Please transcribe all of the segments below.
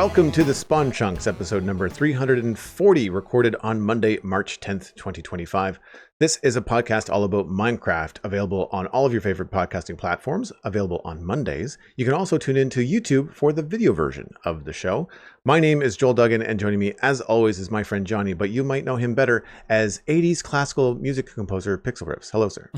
Welcome to the Spawn Chunks, episode number 340, recorded on Monday, March 10th, 2025. This is a podcast all about Minecraft, available on all of your favorite podcasting platforms, available on Mondays. You can also tune into YouTube for the video version of the show. My name is Joel Duggan, and joining me, as always, is my friend Jonny, but you might know him better as 80s classical music composer Pixel Riffs. Hello, sir.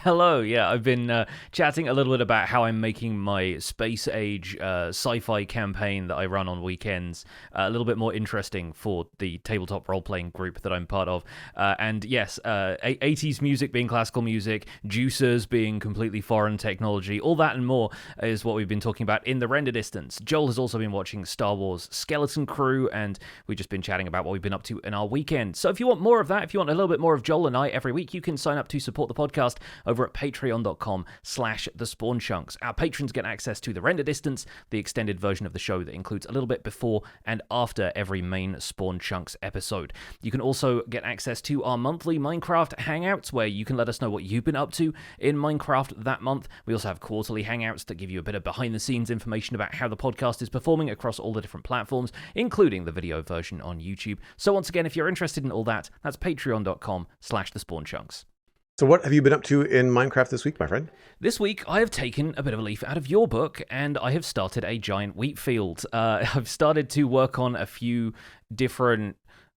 Hello, yeah, I've been chatting a little bit about how I'm making my space age sci-fi campaign that I run on weekends a little bit more interesting for the tabletop role-playing group that I'm part of. And yes, 80s music being classical music, juicers being completely foreign technology, all that and more is what we've been talking about in the render distance. Joel has also been watching Star Wars Skeleton Crew, and we've just been chatting about what we've been up to in our weekend. So if you want more of that, if you want a little bit more of Joel and I every week, you can sign up to support the podcast over at patreon.com/thespawnchunks. Our patrons get access to the render distance, the extended version of the show that includes a little bit before and after every main Spawn Chunks episode. You can also get access to our monthly Minecraft Hangouts, where you can let us know what you've been up to in Minecraft that month. We also have quarterly Hangouts that give you a bit of behind-the-scenes information about how the podcast is performing across all the different platforms, including the video version on YouTube. So once again, if you're interested in all that, that's patreon.com/thespawnchunks. So what have you been up to in Minecraft this week, my friend? This week, I have taken a bit of a leaf out of your book, and I have started a giant wheat field. I've started to work on a few different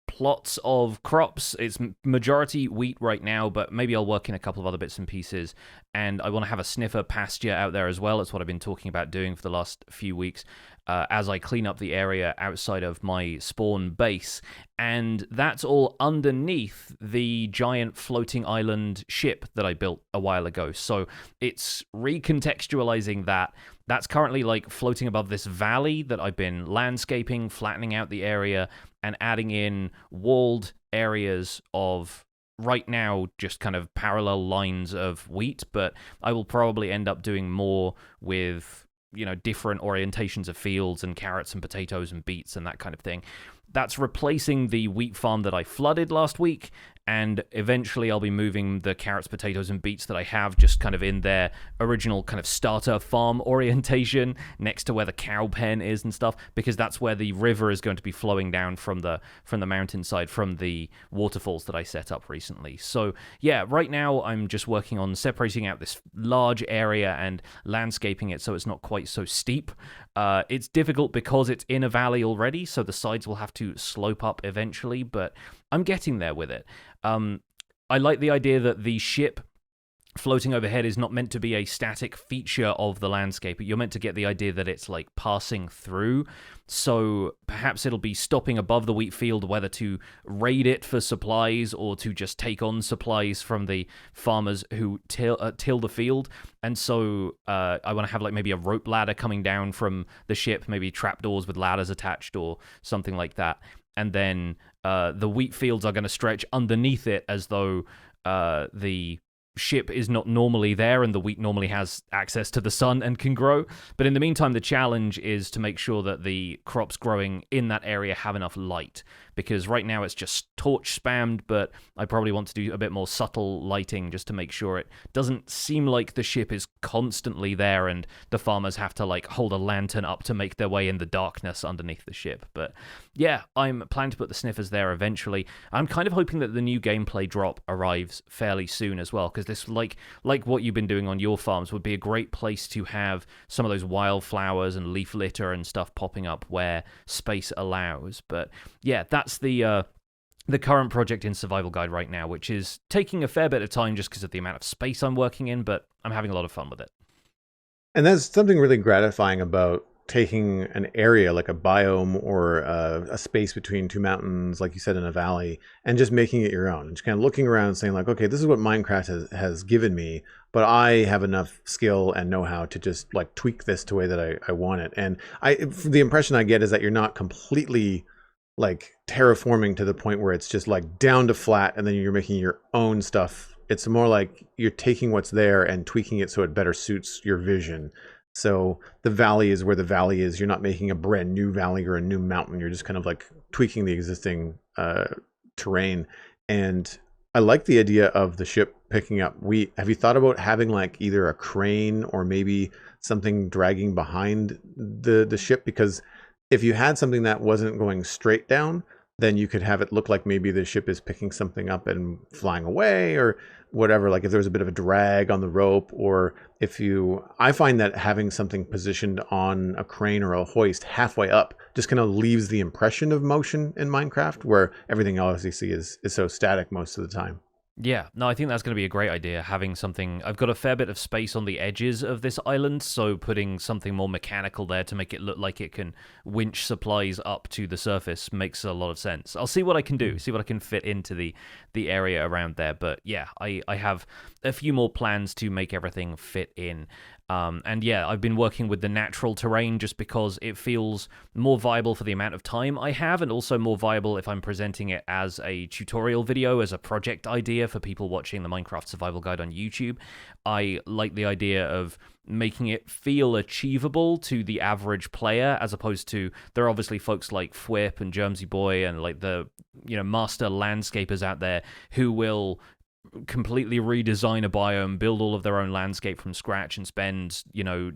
plots of crops. It's majority wheat right now, but maybe I'll work in a couple of other bits and pieces. And I want to have a sniffer pasture out there as well. It's what I've been talking about doing for the last few weeks as I clean up the area outside of my spawn base. And that's all underneath the giant floating island ship that I built a while ago. So it's recontextualizing that. That's currently like floating above this valley that I've been landscaping, flattening out the area, and adding in walled areas of, right now, just kind of parallel lines of wheat. But I will probably end up doing more with, different orientations of fields and carrots and potatoes and beets and that kind of thing. That's replacing the wheat farm that I flooded last week, and eventually I'll be moving the carrots, potatoes, and beets that I have just kind of in their original kind of starter farm orientation next to where the cow pen is and stuff, because that's where the river is going to be flowing down from the mountainside, from the waterfalls that I set up recently. So yeah, right now I'm just working on separating out this large area and landscaping it so it's not quite so steep. It's difficult because it's in a valley already, so the sides will have to slope up eventually, but I'm getting there with it. I like the idea that the ship floating overhead is not meant to be a static feature of the landscape. You're meant to get the idea that it's like passing through. So perhaps it'll be stopping above the wheat field, whether to raid it for supplies or to just take on supplies from the farmers who till the field. And so I want to have like maybe a rope ladder coming down from the ship, maybe trapdoors with ladders attached or something like that. And then the wheat fields are going to stretch underneath it as though the ship is not normally there and the wheat normally has access to the sun and can grow. But in the meantime, the challenge is to make sure that the crops growing in that area have enough light, because right now it's just torch spammed, but I probably want to do a bit more subtle lighting just to make sure it doesn't seem like the ship is constantly there and the farmers have to like hold a lantern up to make their way in the darkness underneath the ship. But yeah, I'm planning to put the sniffers there eventually. I'm kind of hoping that the new gameplay drop arrives fairly soon as well, because this, like what you've been doing on your farms, would be a great place to have some of those wildflowers and leaf litter and stuff popping up where space allows. But yeah, that's the current project in Survival Guide right now, which is taking a fair bit of time just because of the amount of space I'm working in, but I'm having a lot of fun with it. And there's something really gratifying about taking an area like a biome or a space between two mountains, like you said, in a valley, and just making it your own, and just kind of looking around and saying like, okay, this is what Minecraft has given me, but I have enough skill and know-how to just like tweak this to the way that I want it. And the impression I get is that you're not completely like terraforming to the point where it's just like down to flat and then you're making your own stuff. It's more like you're taking what's there and tweaking it so it better suits your vision. So the valley is where the valley is. You're not making a brand new valley or a new mountain. You're just kind of like tweaking the existing terrain. And I like the idea of the ship picking up wheat. Have you thought about having like either a crane or maybe something dragging behind the ship? Because if you had something that wasn't going straight down, then you could have it look like maybe the ship is picking something up and flying away or whatever. Like if there's a bit of a drag on the rope, or if you, I find that having something positioned on a crane or a hoist halfway up just kind of leaves the impression of motion in Minecraft, where everything else you see is so static most of the time. Yeah, no, I think that's going to be a great idea, having something. I've got a fair bit of space on the edges of this island, so putting something more mechanical there to make it look like it can winch supplies up to the surface makes a lot of sense. I'll see what I can do, see what I can fit into the area around there. But yeah, I have a few more plans to make everything fit in. And yeah, I've been working with the natural terrain just because it feels more viable for the amount of time I have, and also more viable if I'm presenting it as a tutorial video, as a project idea for people watching the Minecraft Survival Guide on YouTube. I like the idea of making it feel achievable to the average player, as opposed to, there are obviously folks like Fwip and Germsy Boy and like the, master landscapers out there who will completely redesign a biome, build all of their own landscape from scratch, and spend,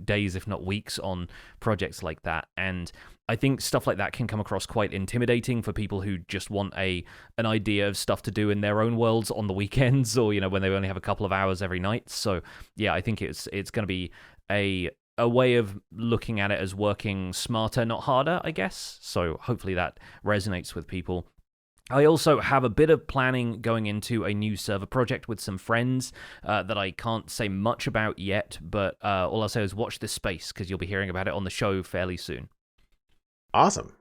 days, if not weeks, on projects like that. And I think stuff like that can come across quite intimidating for people who just want an idea of stuff to do in their own worlds on the weekends, or when they only have a couple of hours every night. So yeah, I think it's going to be a way of looking at it as working smarter, not harder, I guess. So hopefully that resonates with people. I also have a bit of planning going into a new server project with some friends that I can't say much about yet, but all I'll say is watch this space, because you'll be hearing about it on the show fairly soon. Awesome.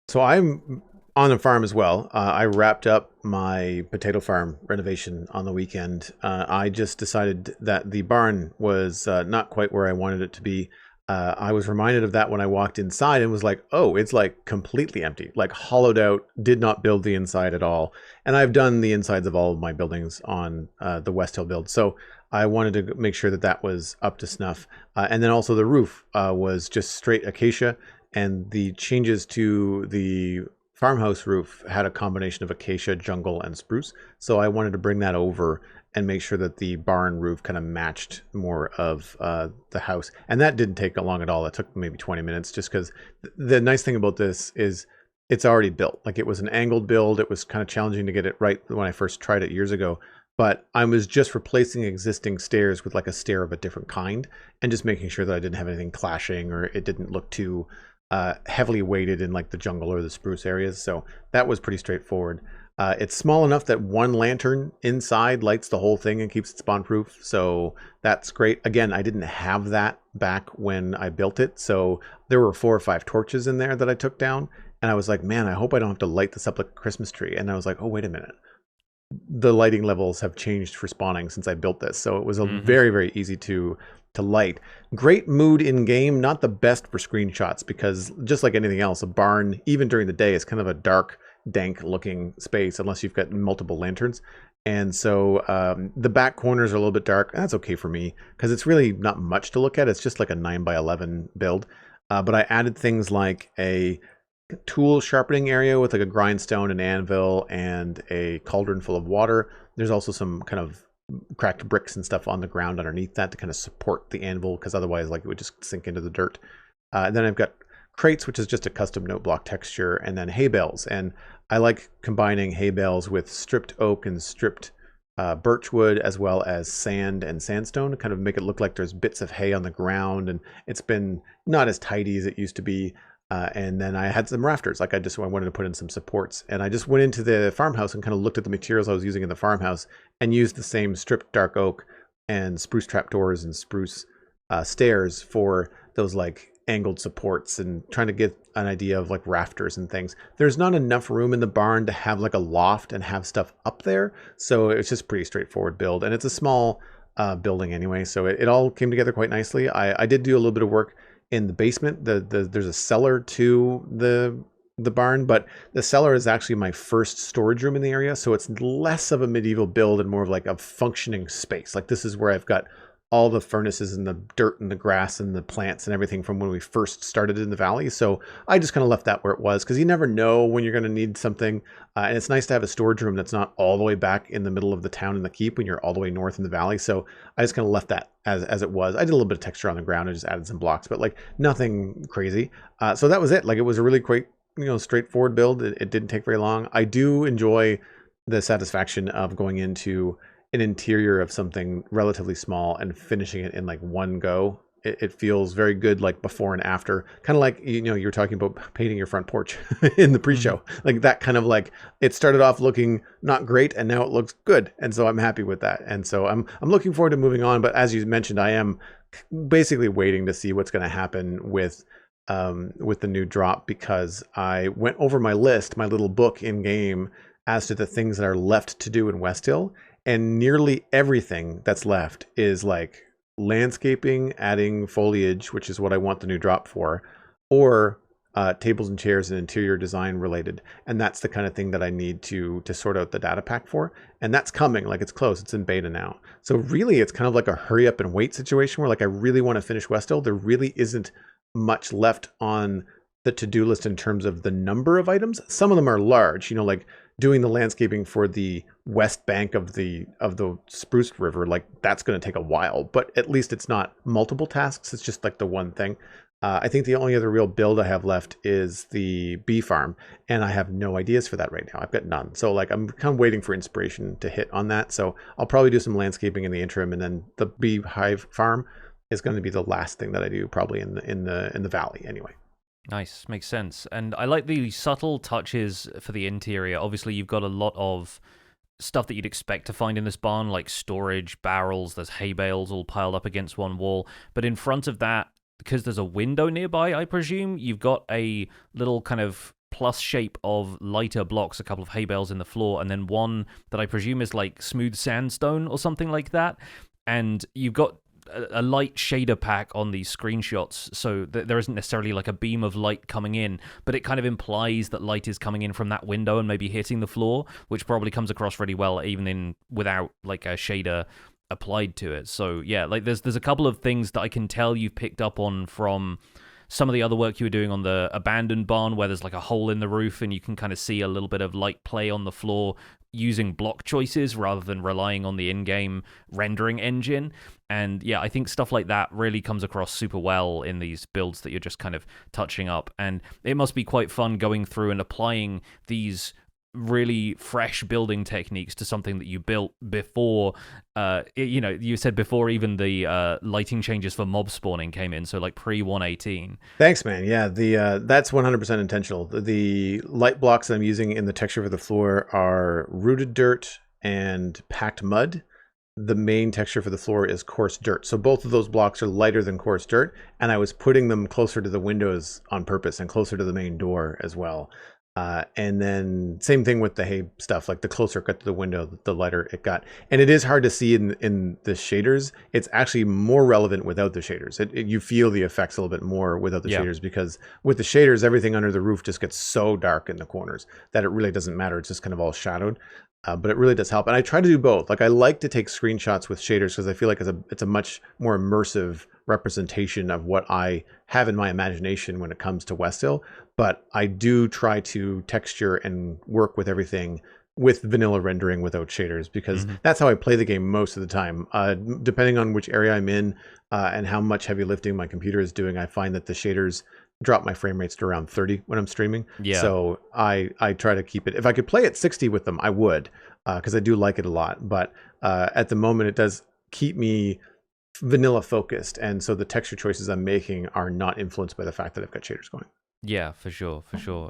So I'm on a farm as well. I wrapped up my potato farm renovation on the weekend. I just decided that the barn was not quite where I wanted it to be. I was reminded of that when I walked inside and was like, oh, it's like completely empty, like hollowed out, did not build the inside at all. And I've done the insides of all of my buildings on the West Hill build. So I wanted to make sure that that was up to snuff. And then also the roof was just straight acacia, and the changes to the farmhouse roof had a combination of acacia, jungle, and spruce. So I wanted to bring that over and make sure that the barn roof kind of matched more of the house. And that didn't take long at all. It took maybe 20 minutes, just because the nice thing about this is it's already built. Like, it was an angled build. It was kind of challenging to get it right when I first tried it years ago. But I was just replacing existing stairs with like a stair of a different kind, and just making sure that I didn't have anything clashing, or it didn't look too heavily weighted in like the jungle or the spruce areas. So that was pretty straightforward. It's small enough that one lantern inside lights the whole thing and keeps it spawn proof. So that's great. Again, I didn't have that back when I built it. So there were 4 or 5 torches in there that I took down. And I was like, man, I hope I don't have to light this up like a Christmas tree. And I was like, oh, wait a minute. The lighting levels have changed for spawning since I built this. So it was a very, very easy to light. Great mood in game, not the best for screenshots, because just like anything else, a barn, even during the day, is kind of a dark, dank looking space unless you've got multiple lanterns. And so the back corners are a little bit dark. That's okay for me, because it's really not much to look at. It's just like a 9x11 build. But I added things like a tool sharpening area with like a grindstone, an anvil, and a cauldron full of water. There's also some kind of cracked bricks and stuff on the ground underneath that to kind of support the anvil, because otherwise like it would just sink into the dirt. And then I've got crates, which is just a custom note block texture, and then hay bales. And I like combining hay bales with stripped oak and stripped birch wood, as well as sand and sandstone, to kind of make it look like there's bits of hay on the ground, and it's been not as tidy as it used to be. And then I had some rafters. Like I wanted to put in some supports, and I just went into the farmhouse and kind of looked at the materials I was using in the farmhouse, and used the same stripped dark oak and spruce trapdoors and spruce stairs for those like angled supports, and trying to get an idea of like rafters and things. There's not enough room in the barn to have like a loft and have stuff up there, so it's just pretty straightforward build, and it's a small building anyway, so it all came together quite nicely. I did do a little bit of work in the basement. There's a cellar to the barn, but the cellar is actually my first storage room in the area, so it's less of a medieval build and more of like a functioning space. Like, this is where I've got all the furnaces and the dirt and the grass and the plants and everything from when we first started in the valley. So I just kind of left that where it was because you never know when you're going to need something. And it's nice to have a storage room that's not all the way back in the middle of the town in the keep when you're all the way north in the valley. So I just kind of left that as it was. I did a little bit of texture on the ground and just added some blocks, but like nothing crazy. So that was it. Like it was a really quick, straightforward build. It didn't take very long. I do enjoy the satisfaction of going into an interior of something relatively small and finishing it in like one go. It feels very good, like before and after, kind of like, you were talking about painting your front porch in the pre-show, like that kind of like it started off looking not great and now it looks good. And so I'm happy with that. And so I'm looking forward to moving on. But as you mentioned, I am basically waiting to see what's going to happen with the new drop, because I went over my list, my little book in game, as to the things that are left to do in West Hill. And nearly everything that's left is like landscaping, adding foliage, which is what I want the new drop for, or tables and chairs and interior design related. And that's the kind of thing that I need to sort out the data pack for. And that's coming, like it's close, it's in beta now. So really it's kind of like a hurry up and wait situation where like I really want to finish West Hill. There really isn't much left on the to-do list in terms of the number of items. Some of them are large, like doing the landscaping for the west bank of the Spruce River, like that's going to take a while, but at least it's not multiple tasks. It's just like the one thing. I think the only other real build I have left is the bee farm, and I have no ideas for that right now. I've got none. So like I'm kind of waiting for inspiration to hit on that. So I'll probably do some landscaping in the interim, and then the beehive farm is going to be the last thing that I do, probably in the valley anyway. Nice, makes sense. And I like the subtle touches for the interior. Obviously, you've got a lot of stuff that you'd expect to find in this barn, like storage, barrels, there's hay bales all piled up against one wall. But in front of that, because there's a window nearby, I presume, you've got a little kind of plus shape of lighter blocks, a couple of hay bales in the floor, and then one that I presume is like smooth sandstone or something like that. And you've got a light shader pack on these screenshots, so there isn't necessarily like a beam of light coming in, but it kind of implies that light is coming in from that window and maybe hitting the floor, which probably comes across really well even without like a shader applied to it. So yeah, like there's a couple of things that I can tell you've picked up on from some of the other work you were doing on the abandoned barn, where there's like a hole in the roof and you can kind of see a little bit of light play on the floor using block choices rather than relying on the in-game rendering engine. And yeah, I think stuff like that really comes across super well in these builds that you're just kind of touching up. And it must be quite fun going through and applying these really fresh building techniques to something that you built before, you said before even the lighting changes for mob spawning came in, so like pre-118. Thanks, man. Yeah, that's 100% intentional. The light blocks that I'm using in the texture for the floor are rooted dirt and packed mud. The main texture for the floor is coarse dirt. So both of those blocks are lighter than coarse dirt, and I was putting them closer to the windows on purpose and closer to the main door as well. And then same thing with the hay stuff, like the closer it got to the window, the lighter it got. And it is hard to see in the shaders. It's actually more relevant without the shaders. You feel the effects a little bit more without the shaders, because with the shaders, everything under the roof just gets so dark in the corners that it really doesn't matter. It's just kind of all shadowed. But it really does help. And I try to do both. Like I like to take screenshots with shaders because I feel like it's a much more immersive representation of what I have in my imagination when it comes to West Hill. But I do try to texture and work with everything with vanilla rendering without shaders, because that's how I play the game most of the time. Depending on which area I'm in and how much heavy lifting my computer is doing, I find that the shaders drop my frame rates to around 30 when I'm streaming. Yeah. So I try to keep it. If I could play at 60 with them, I would, because I do like it a lot. But at the moment, it does keep me vanilla focused. And so the texture choices I'm making are not influenced by the fact that I've got shaders going. Yeah, for sure.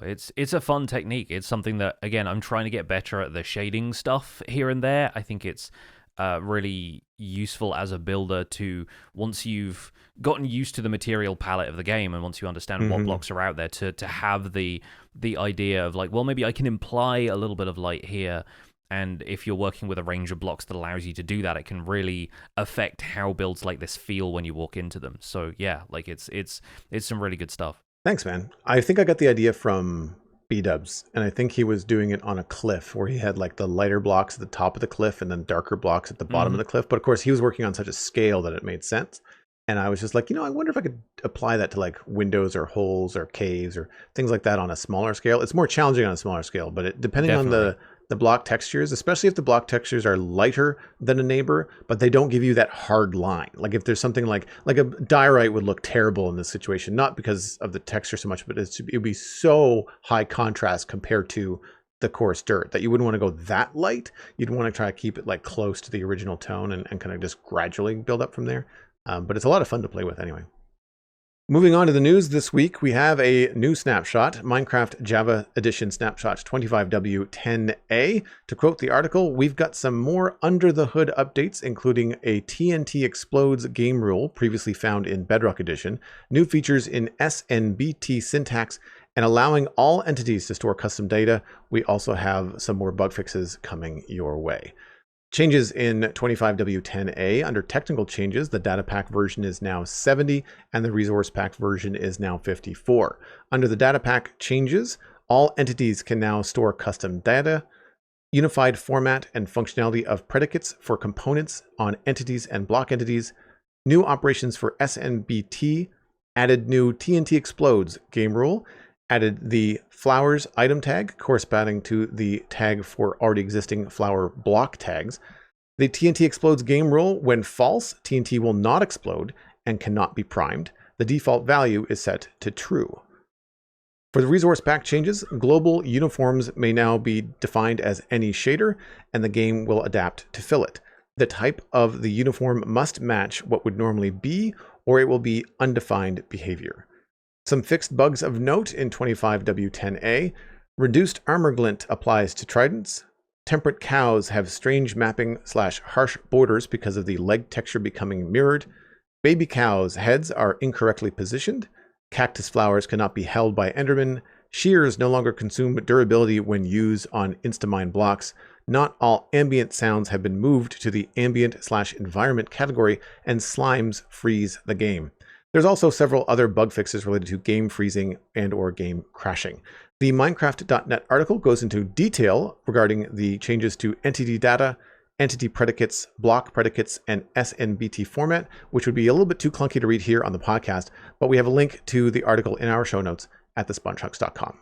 It's a fun technique. It's something that, again, I'm trying to get better at the shading stuff here and there. I think it's really useful as a builder to, once you've gotten used to the material palette of the game and once you understand what blocks are out there, to have the idea of like, well, maybe I can imply a little bit of light here. And if you're working with a range of blocks that allows you to do that, it can really affect how builds like this feel when you walk into them. So yeah, like it's some really good stuff. Thanks, man. I think I got the idea from B-dubs, and I think he was doing it on a cliff where he had like the lighter blocks at the top of the cliff and then darker blocks at the bottom of the cliff. But of course, he was working on such a scale that it made sense. And I was just like, I wonder if I could apply that to like windows or holes or caves or things like that on a smaller scale. It's more challenging on a smaller scale, but depending on the block textures, especially if the block textures are lighter than a neighbor, but they don't give you that hard line. Like if there's something like a diorite would look terrible in this situation, not because of the texture so much, but it would be so high contrast compared to the coarse dirt that you wouldn't want to go that light. You'd want to try to keep it like close to the original tone and kind of just gradually build up from there. But it's a lot of fun to play with anyway. Moving on to the news this week, we have a new snapshot, Minecraft Java Edition Snapshot 25W10A. To quote the article, we've got some more under-the-hood updates, including a TNT Explodes game rule previously found in Bedrock Edition, new features in SNBT syntax, and allowing all entities to store custom data. We also have some more bug fixes coming your way. Changes in 25W10A. Under technical changes, the data pack version is now 70 and the resource pack version is now 54. Under the data pack changes, all entities can now store custom data, unified format and functionality of predicates for components on entities and block entities, new operations for SNBT, added new TNT Explodes game rule, added the flowers item tag corresponding to the tag for already existing flower block tags. The TNT Explodes game rule, when false, TNT will not explode and cannot be primed. The default value is set to true. For the resource pack changes, global uniforms may now be defined as any shader, and the game will adapt to fill it. The type of the uniform must match what would normally be, or it will be undefined behavior. Some fixed bugs of note in 25W10A. Reduced armor glint applies to tridents. Temperate cows have strange mapping/harsh borders because of the leg texture becoming mirrored. Baby cows' heads are incorrectly positioned. Cactus flowers cannot be held by Enderman. Shears no longer consume durability when used on Instamine blocks. Not all ambient sounds have been moved to the ambient/environment category, and slimes freeze the game. There's also several other bug fixes related to game freezing and or game crashing. The Minecraft.net article goes into detail regarding the changes to entity data, entity predicates, block predicates, and SNBT format, which would be a little bit too clunky to read here on the podcast, but we have a link to the article in our show notes at thespawnchunks.com.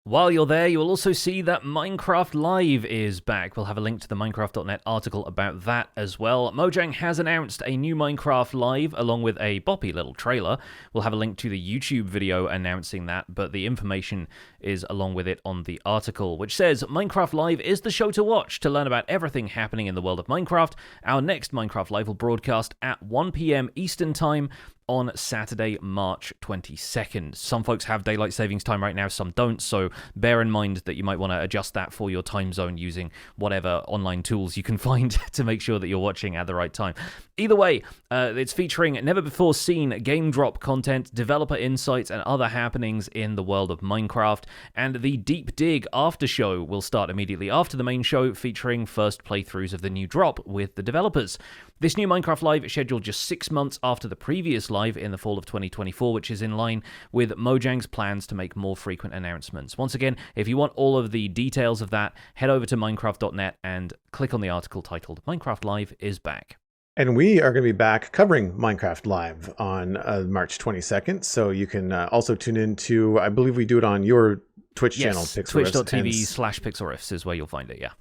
While you're there, you'll also see that Minecraft Live is back. We'll have a link to the Minecraft.net article about that as well. Mojang has announced a new Minecraft Live along with a boppy little trailer. We'll have a link to the YouTube video announcing that, but the information is along with it on the article, which says Minecraft Live is the show to watch to learn about everything happening in the world of Minecraft. Our next Minecraft Live will broadcast at 1 p.m. Eastern Time on Saturday, March 22nd. Some folks have daylight savings time right now, some don't, so bear in mind that you might want to adjust that for your time zone using whatever online tools you can find to make sure that you're watching at the right time. Either way, it's featuring never-before-seen game drop content, developer insights, and other happenings in the world of Minecraft, and the Deep Dig after show will start immediately after the main show, featuring first playthroughs of the new drop with the developers. This new Minecraft Live is scheduled just 6 months after the previous Live in the fall of 2024, which is in line with Mojang's plans to make more frequent announcements. Once again, if you want all of the details of that, head over to Minecraft.net and click on the article titled Minecraft Live is back. And we are going to be back covering Minecraft Live on March 22nd. So you can also tune in to, I believe we do it on your Twitch channel, Pixelriffs. Twitch.tv/Pixelriffs is where you'll find it, yeah.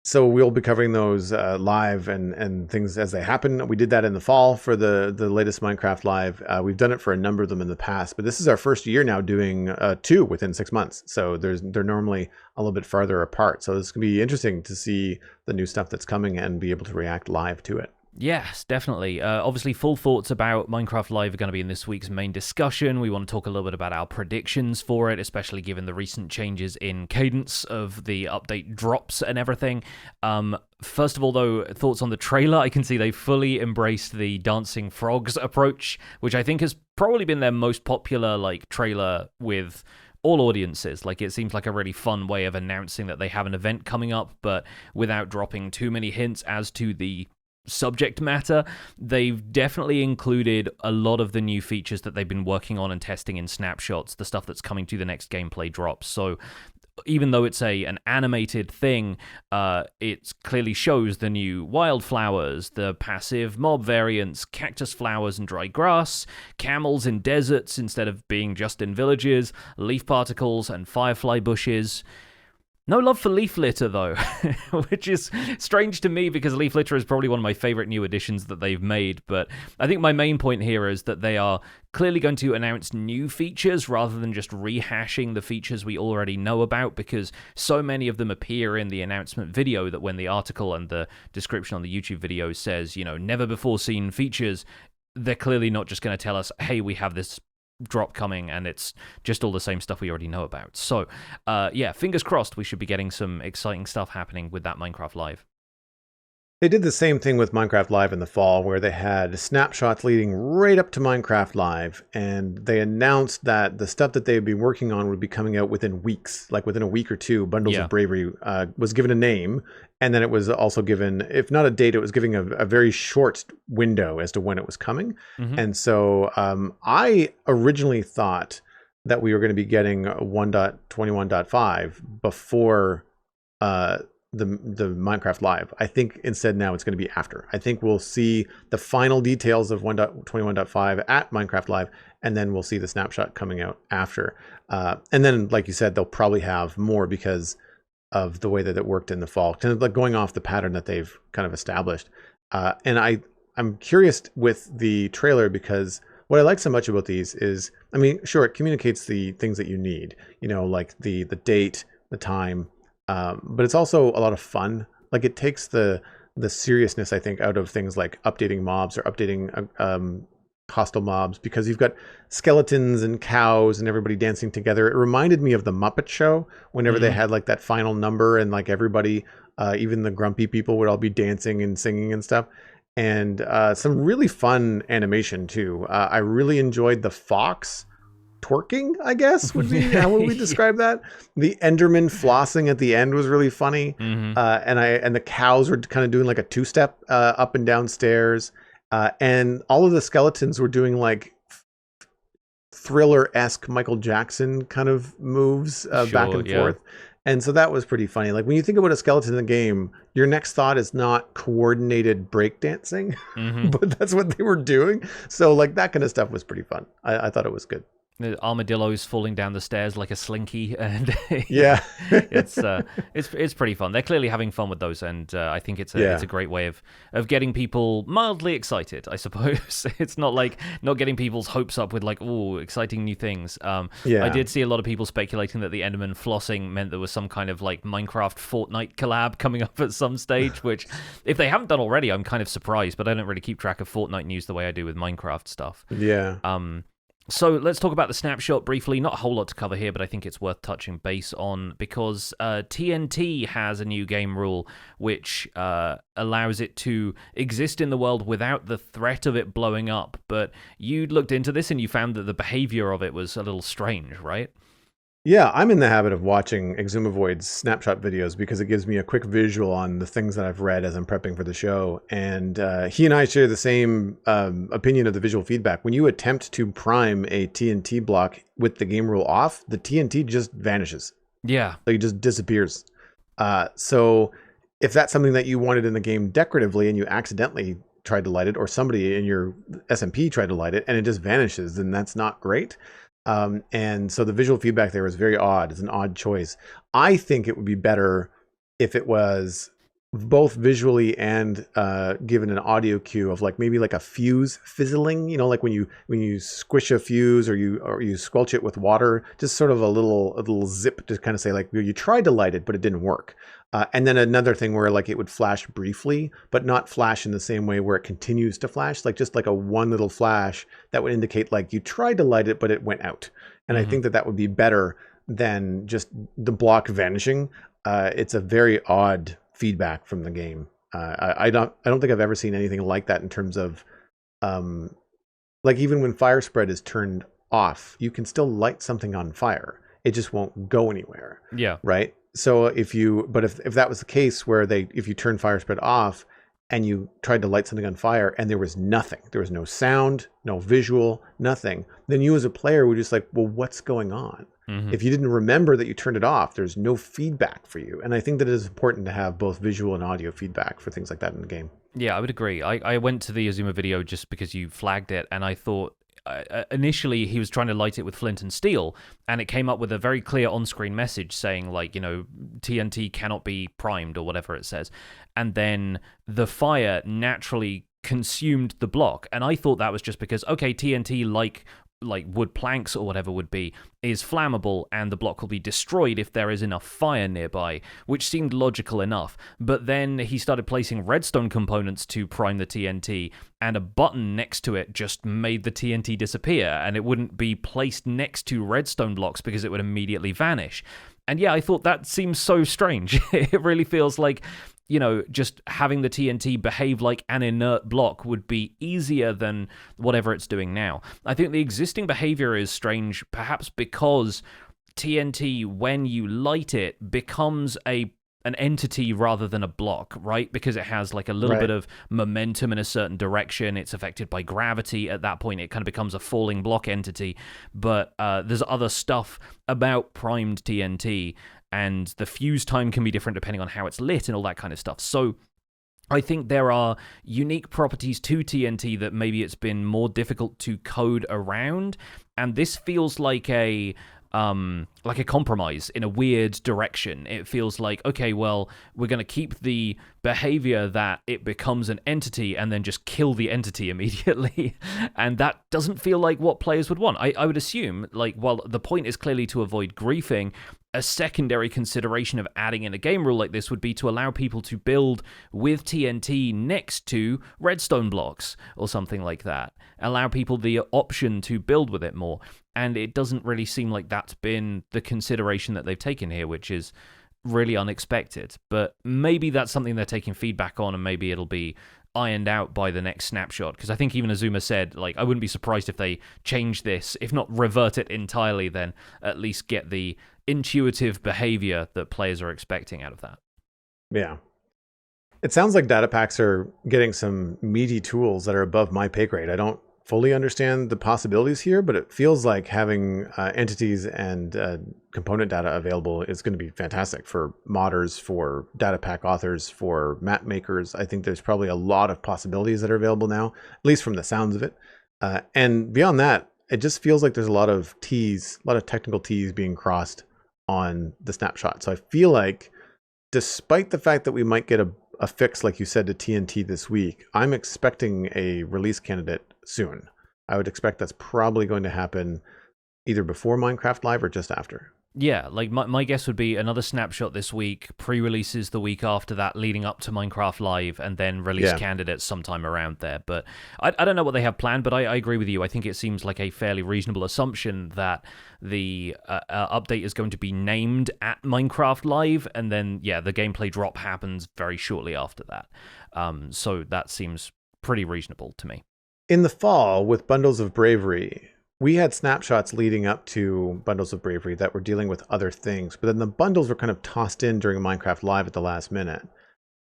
So we'll be covering those live and things as they happen. We did that in the fall for the latest Minecraft Live. We've done it for a number of them in the past, but this is our first year now doing 2 within 6 months. So they're normally a little bit farther apart. So it's going to be interesting to see the new stuff that's coming and be able to react live to it. Yes, definitely. Obviously, full thoughts about Minecraft Live are going to be in this week's main discussion. We want to talk a little bit about our predictions for it, especially given the recent changes in cadence of the update drops and everything. First of all, though, thoughts on the trailer. I can see they fully embraced the dancing frogs approach, which I think has probably been their most popular trailer with all audiences. It seems like a really fun way of announcing that they have an event coming up, but without dropping too many hints as to the subject matter, they've definitely included a lot of the new features that they've been working on and testing in snapshots, the stuff that's coming to the next gameplay drops. So even though it's an animated thing, it clearly shows the new wildflowers, the passive mob variants, cactus flowers and dry grass, camels in deserts instead of being just in villages, leaf particles and firefly bushes. No love for leaf litter, though, which is strange to me because leaf litter is probably one of my favorite new additions that they've made. But I think my main point here is that they are clearly going to announce new features rather than just rehashing the features we already know about, because so many of them appear in the announcement video that when the article and the description on the YouTube video says, never before seen features, they're clearly not just going to tell us, hey, we have this drop coming and it's just all the same stuff we already know about. So fingers crossed we should be getting some exciting stuff happening with that Minecraft Live. They did the same thing with Minecraft Live in the fall, where they had snapshots leading right up to Minecraft Live, and they announced that the stuff that they would be working on would be coming out within weeks, like within a week or two. Bundles of Bravery was given a name, and then it was also given, if not a date, it was giving a very short window as to when it was coming. Mm-hmm. And so I originally thought that we were going to be getting 1.21.5 before the Minecraft Live. I think instead now it's going to be after. I think we'll see the final details of 1.21.5 at Minecraft Live, and then we'll see the snapshot coming out after. And then, like you said, they'll probably have more because of the way that it worked in the fall, kind of like going off the pattern that they've kind of established. And I'm curious with the trailer, because what I like so much about these is, I mean, sure, it communicates the things that you need, like the date, the time, but it's also a lot of fun. Like, it takes the seriousness, I think, out of things like updating mobs or updating hostile mobs, because you've got skeletons and cows and everybody dancing together. It reminded me of the Muppet Show whenever they had like that final number, and like everybody, even the grumpy people, would all be dancing and singing and stuff. And some really fun animation too. I really enjoyed the fox twerking, I guess would be how would we describe that. The Enderman flossing at the end was really funny. And the cows were kind of doing like a two-step up and down stairs, and all of the skeletons were doing like Thriller-esque Michael Jackson kind of moves back and forth. And so that was pretty funny. Like, when you think about a skeleton in the game, your next thought is not coordinated breakdancing, but that's what they were doing. So like that kind of stuff was pretty fun. I thought it was good. The armadillos falling down the stairs like a slinky, and it's pretty fun. They're clearly having fun with those, and I think it's a great way of getting people mildly excited, I suppose. It's not getting people's hopes up with like, oh, exciting new things. I did see a lot of people speculating that the Enderman flossing meant there was some kind of like Minecraft Fortnite collab coming up at some stage, which if they haven't done already, I'm kind of surprised, but I don't really keep track of Fortnite news the way I do with Minecraft stuff. So let's talk about the snapshot briefly. Not a whole lot to cover here, but I think it's worth touching base on, because TNT has a new game rule which allows it to exist in the world without the threat of it blowing up. But you looked into this and you found that the behavior of it was a little strange, right? Yeah, I'm in the habit of watching Exumavoid's snapshot videos because it gives me a quick visual on the things that I've read as I'm prepping for the show. And he and I share the same opinion of the visual feedback. When you attempt to prime a TNT block with the game rule off, the TNT just vanishes. Yeah. Like, it just disappears. So if that's something that you wanted in the game decoratively and you accidentally tried to light it, or somebody in your SMP tried to light it and it just vanishes, then that's not great. And so the visual feedback there was very odd. It's an odd choice. I think it would be better if it was both visually and given an audio cue of like maybe like a fuse fizzling, like when you squish a fuse or you squelch it with water, just sort of a little zip to kind of say like you tried to light it but it didn't work. And then another thing where like it would flash briefly, but not flash in the same way where it continues to flash, like just like a one little flash that would indicate like you tried to light it, but it went out. And I think that would be better than just the block vanishing. It's a very odd feedback from the game. I don't think I've ever seen anything like that in terms of, like even when fire spread is turned off, you can still light something on fire. It just won't go anywhere. Yeah. Right. So if that was the case where if you turn fire spread off and you tried to light something on fire and there was nothing. There was no sound, no visual, nothing. Then you as a player were just like, well, what's going on? Mm-hmm. If you didn't remember that you turned it off, there's no feedback for you. And I think that it is important to have both visual and audio feedback for things like that in the game. Yeah, I would agree. I went to the Azuma video just because you flagged it, and I thought initially he was trying to light it with flint and steel, and it came up with a very clear on-screen message saying, like, you know, TNT cannot be primed or whatever it says. And then the fire naturally consumed the block, and I thought that was just because, okay, TNT, like wood planks or whatever would be, is flammable and the block will be destroyed if there is enough fire nearby, which seemed logical enough. But then he started placing redstone components to prime the TNT, and a button next to it just made the TNT disappear, and it wouldn't be placed next to redstone blocks because it would immediately vanish. And yeah, I thought that seems so strange. It really feels like, you know, just having the TNT behave like an inert block would be easier than whatever it's doing now. I think the existing behavior is strange, perhaps because TNT, when you light it, becomes an entity rather than a block, right? Because it has like a little bit of momentum in a certain direction. It's affected by gravity. At that point, it kind of becomes a falling block entity. But there's other stuff about primed TNT, and the fuse time can be different depending on how it's lit and all that kind of stuff. So I think there are unique properties to TNT that maybe it's been more difficult to code around, and this feels like a compromise in a weird direction. It feels like, okay, well, we're going to keep the behavior that it becomes an entity and then just kill the entity immediately. And that doesn't feel like what players would want. I would assume, like, while the point is clearly to avoid griefing, a secondary consideration of adding in a game rule like this would be to allow people to build with TNT next to redstone blocks or something like that. Allow people the option to build with it more. And it doesn't really seem like that's been the consideration that they've taken here, which is really unexpected. But maybe that's something they're taking feedback on, and maybe it'll be ironed out by the next snapshot. Because I think even Azuma said, like, I wouldn't be surprised if they change this, if not revert it entirely, then at least get the intuitive behavior that players are expecting out of that. Yeah. It sounds like data packs are getting some meaty tools that are above my pay grade. I don't fully understand the possibilities here, but it feels like having entities and component data available is going to be fantastic for modders, for data pack authors, for map makers. I think there's probably a lot of possibilities that are available now, at least from the sounds of it. And beyond that, it just feels like there's a lot of T's, a lot of technical T's being crossed on the snapshot. So I feel like, despite the fact that we might get a fix, like you said, to TNT this week, I'm expecting a release candidate soon. I would expect that's probably going to happen either before Minecraft Live or just after. Yeah, like my guess would be another snapshot this week, pre-releases the week after that, leading up to Minecraft Live, and then release candidates sometime around there. But I don't know what they have planned, but I agree with you. I think it seems like a fairly reasonable assumption that the update is going to be named at Minecraft Live, and then, yeah, the gameplay drop happens very shortly after that. So that seems pretty reasonable to me. In the fall, with Bundles of Bravery, we had snapshots leading up to Bundles of Bravery that were dealing with other things, but then the bundles were kind of tossed in during Minecraft Live at the last minute.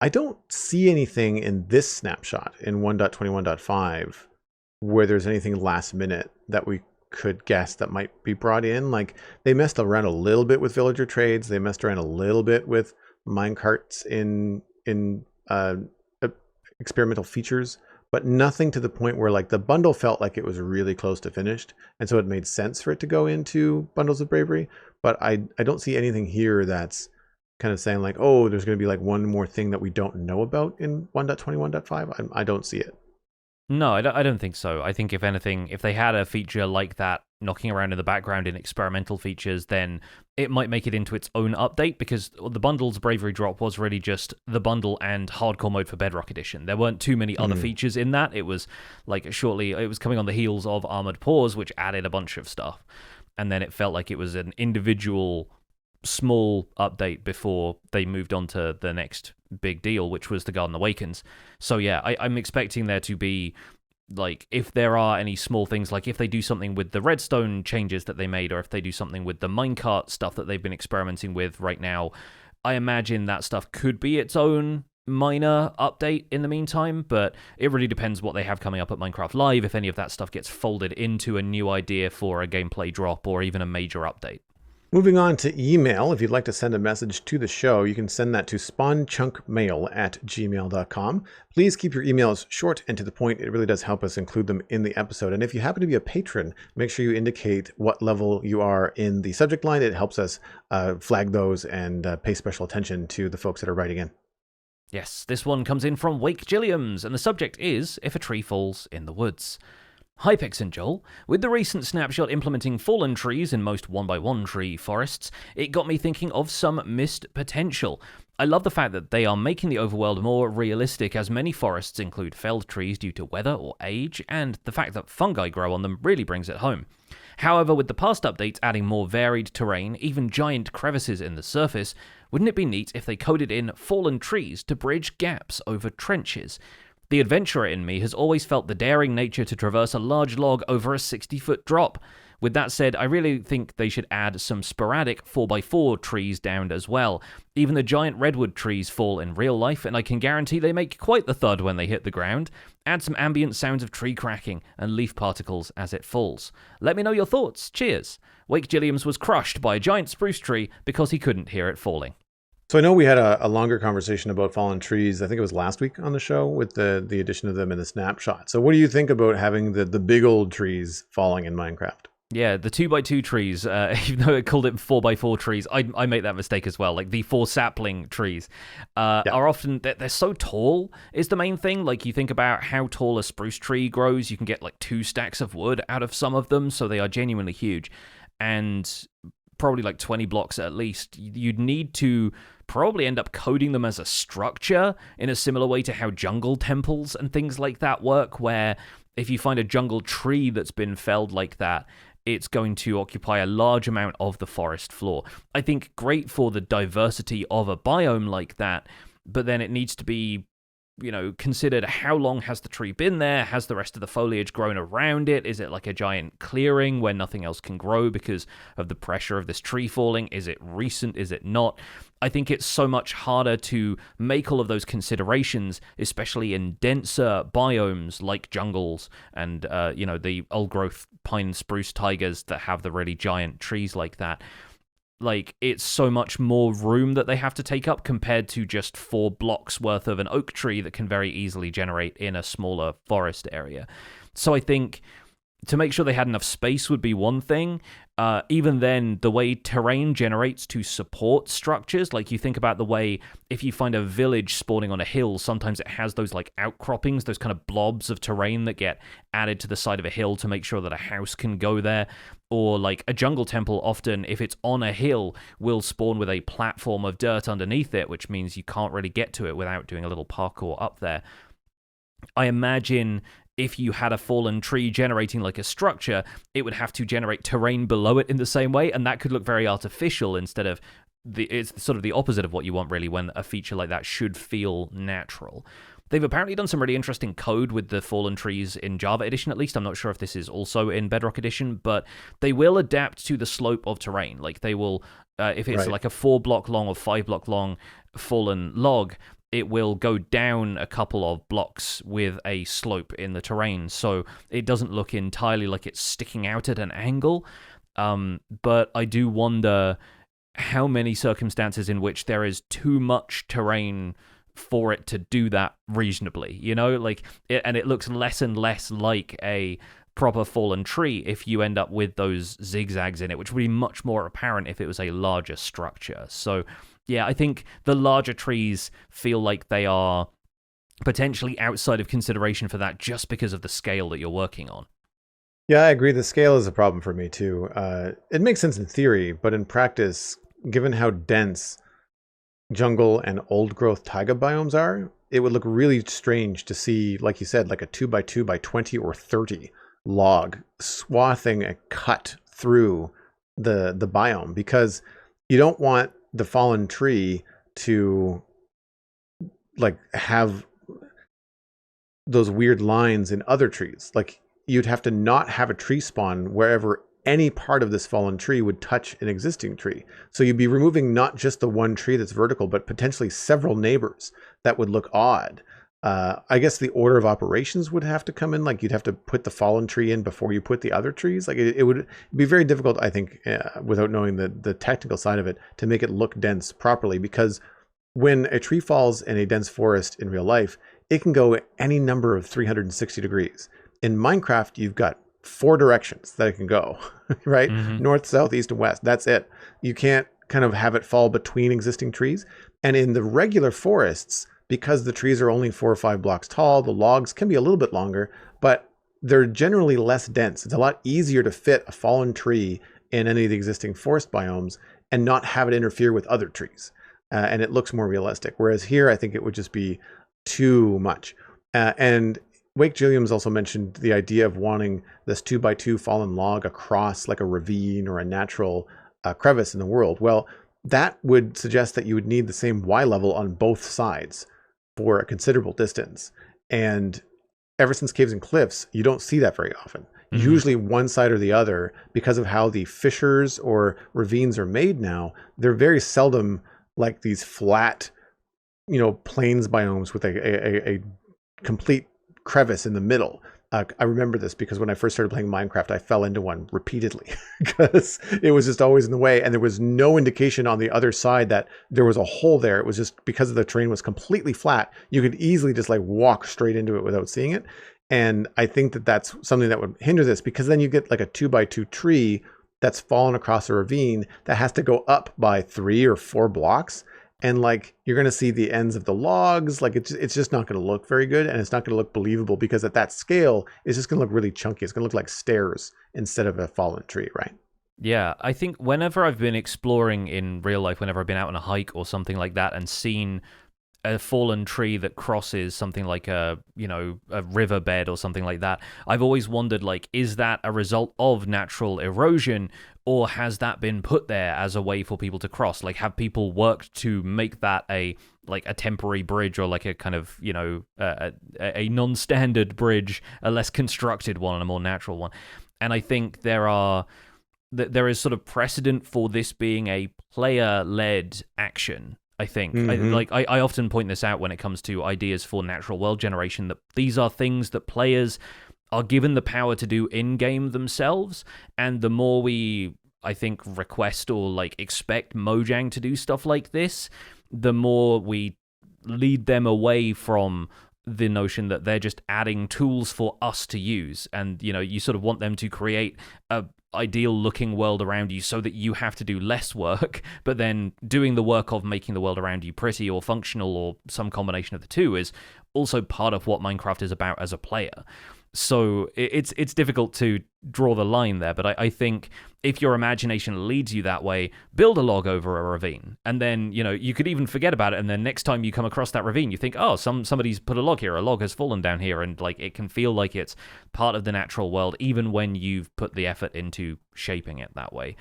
I don't see anything in this snapshot in 1.21.5 where there's anything last minute that we could guess that might be brought in. Like, they messed around a little bit with villager trades. They messed around a little bit with minecarts in experimental features, but nothing to the point where, like, the bundle felt like it was really close to finished, and so it made sense for it to go into Bundles of Bravery. But I don't see anything here that's kind of saying, like, oh, there's going to be like one more thing that we don't know about in 1.21.5. I don't see it. No, I don't think so. I think if anything, if they had a feature like that knocking around in the background in experimental features, then it might make it into its own update, because the bundle's Bravery drop was really just the bundle and hardcore mode for Bedrock Edition. There weren't too many other features in that. It was like it was coming on the heels of Armored Paws, which added a bunch of stuff. And then it felt like it was an individual small update before they moved on to the next big deal, which was the Garden Awakens. So yeah, I'm expecting there to be, like, if there are any small things, like if they do something with the redstone changes that they made, or if they do something with the minecart stuff that they've been experimenting with right now, I imagine that stuff could be its own minor update in the meantime, but it really depends what they have coming up at Minecraft Live, if any of that stuff gets folded into a new idea for a gameplay drop or even a major update. Moving on to email, if you'd like to send a message to the show, you can send that to spawnchunkmail@gmail.com. Please keep your emails short and to the point. It really does help us include them in the episode. And if you happen to be a patron, make sure you indicate what level you are in the subject line. It helps us flag those and pay special attention to the folks that are writing in. Yes, this one comes in from Wake Gilliams, and the subject is If a Tree Falls in the Woods. Hi Pix and Joel. With the recent Snapshot implementing fallen trees in most 1x1 tree forests, it got me thinking of some missed potential. I love the fact that they are making the overworld more realistic, as many forests include felled trees due to weather or age, and the fact that fungi grow on them really brings it home. However, with the past updates adding more varied terrain, even giant crevices in the surface, wouldn't it be neat if they coded in fallen trees to bridge gaps over trenches? The adventurer in me has always felt the daring nature to traverse a large log over a 60-foot drop. With that said, I really think they should add some sporadic 4x4 trees down as well. Even the giant redwood trees fall in real life, and I can guarantee they make quite the thud when they hit the ground. Add some ambient sounds of tree cracking and leaf particles as it falls. Let me know your thoughts. Cheers. Wake Gilliams was crushed by a giant spruce tree because he couldn't hear it falling. So I know we had a longer conversation about fallen trees. I think it was last week on the show with the addition of them in the snapshot. So what do you think about having the big old trees falling in Minecraft? Yeah, the 2x2 trees, even though it called it 4x4 trees, I make that mistake as well. Like the 4 sapling trees are often, they're so tall is the main thing. Like you think about how tall a spruce tree grows, you can get like 2 stacks of wood out of some of them. So they are genuinely huge. And probably like 20 blocks at least. You'd need to probably end up coding them as a structure in a similar way to how jungle temples and things like that work, where if you find a jungle tree that's been felled like that, it's going to occupy a large amount of the forest floor. I think great for the diversity of a biome like that, but then it needs to be, considered how long has the tree been there? Has the rest of the foliage grown around it? Is it like a giant clearing where nothing else can grow because of the pressure of this tree falling? Is it recent? Is it not? I think it's so much harder to make all of those considerations, especially in denser biomes like jungles and, the old-growth pine and spruce taigas that have the really giant trees like that. Like, it's so much more room that they have to take up compared to just 4 blocks worth of an oak tree that can very easily generate in a smaller forest area. So I think to make sure they had enough space would be one thing. Even then, the way terrain generates to support structures, like you think about the way if you find a village spawning on a hill, sometimes it has those like outcroppings, those kind of blobs of terrain that get added to the side of a hill to make sure that a house can go there. Or like a jungle temple, often if it's on a hill, will spawn with a platform of dirt underneath it, which means you can't really get to it without doing a little parkour up there. I imagine if you had a fallen tree generating like a structure, it would have to generate terrain below it in the same way, and that could look very artificial instead of it's sort of the opposite of what you want really when a feature like that should feel natural. They've apparently done some really interesting code with the fallen trees in Java Edition, at least. I'm not sure if this is also in Bedrock Edition, but they will adapt to the slope of terrain. Like they will, if it's like a 4-block long or 5-block long fallen log, it will go down a couple of blocks with a slope in the terrain, so it doesn't look entirely like it's sticking out at an angle. But I do wonder how many circumstances in which there is too much terrain for it to do that reasonably, and it looks less and less like a proper fallen tree if you end up with those zigzags in it, which would be much more apparent if it was a larger structure. So yeah, I think the larger trees feel like they are potentially outside of consideration for that just because of the scale that you're working on. Yeah, I agree. The scale is a problem for me too. It makes sense in theory, but in practice, given how dense jungle and old growth taiga biomes are, it would look really strange to see, like you said, like a 2x2 by 20 or 30 log swathing a cut through the biome, because you don't want the fallen tree to like have those weird lines in other trees. Like you'd have to not have a tree spawn wherever any part of this fallen tree would touch an existing tree. So you'd be removing not just the one tree that's vertical, but potentially several neighbors that would look odd. I guess the order of operations would have to come in. Like you'd have to put the fallen tree in before you put the other trees. Like it would be very difficult, I think, without knowing the technical side of it, to make it look dense properly. Because when a tree falls in a dense forest in real life, it can go any number of 360 degrees. In Minecraft, you've got 4 directions that it can go, right? Mm-hmm. North, south, east, and west. That's it. You can't kind of have it fall between existing trees. And in the regular forests, because the trees are only 4 or 5 blocks tall, the logs can be a little bit longer, but they're generally less dense. It's a lot easier to fit a fallen tree in any of the existing forest biomes and not have it interfere with other trees. And it looks more realistic. Whereas here, I think it would just be too much. And Wake Gilliam's also mentioned the idea of wanting this 2x2 fallen log across like a ravine or a natural crevice in the world. Well, that would suggest that you would need the same Y level on both sides for a considerable distance. And ever since Caves and Cliffs, you don't see that very often. Mm-hmm. Usually one side or the other, because of how the fissures or ravines are made now, they're very seldom like these flat, plains biomes with a complete crevice in the middle. I remember this because when I first started playing Minecraft, I fell into one repeatedly because it was just always in the way. And there was no indication on the other side that there was a hole there. It was just because the terrain was completely flat. You could easily just like walk straight into it without seeing it. And I think that that's something that would hinder this, because then you get like a 2x2 tree that's fallen across a ravine that has to go up by 3 or 4 blocks. And like, you're going to see the ends of the logs. Like it's just not going to look very good. And it's not going to look believable, because at that scale, it's just going to look really chunky. It's going to look like stairs instead of a fallen tree, right? Yeah, I think whenever I've been exploring in real life, whenever I've been out on a hike or something like that and seen a fallen tree that crosses something like a riverbed or something like that, I've always wondered, like, is that a result of natural erosion, or has that been put there as a way for people to cross? Like, have people worked to make that a temporary bridge, or like a kind of, a non-standard bridge, a less constructed one and a more natural one? And I think there is sort of precedent for this being a player-led action, I think. Mm-hmm. I often point this out when it comes to ideas for natural world generation, that these are things that players are given the power to do in-game themselves, and the more we, I think, request or like expect Mojang to do stuff like this, the more we lead them away from the notion that they're just adding tools for us to use. And, you sort of want them to create a ideal looking world around you so that you have to do less work, but then doing the work of making the world around you pretty or functional or some combination of the two is also part of what Minecraft is about as a player. So it's difficult to draw the line there, but I think if your imagination leads you that way, build a log over a ravine, and then you could even forget about it, and then next time you come across that ravine, you think, oh, somebody's put a log here, a log has fallen down here, and like it can feel like it's part of the natural world, even when you've put the effort into shaping it that way.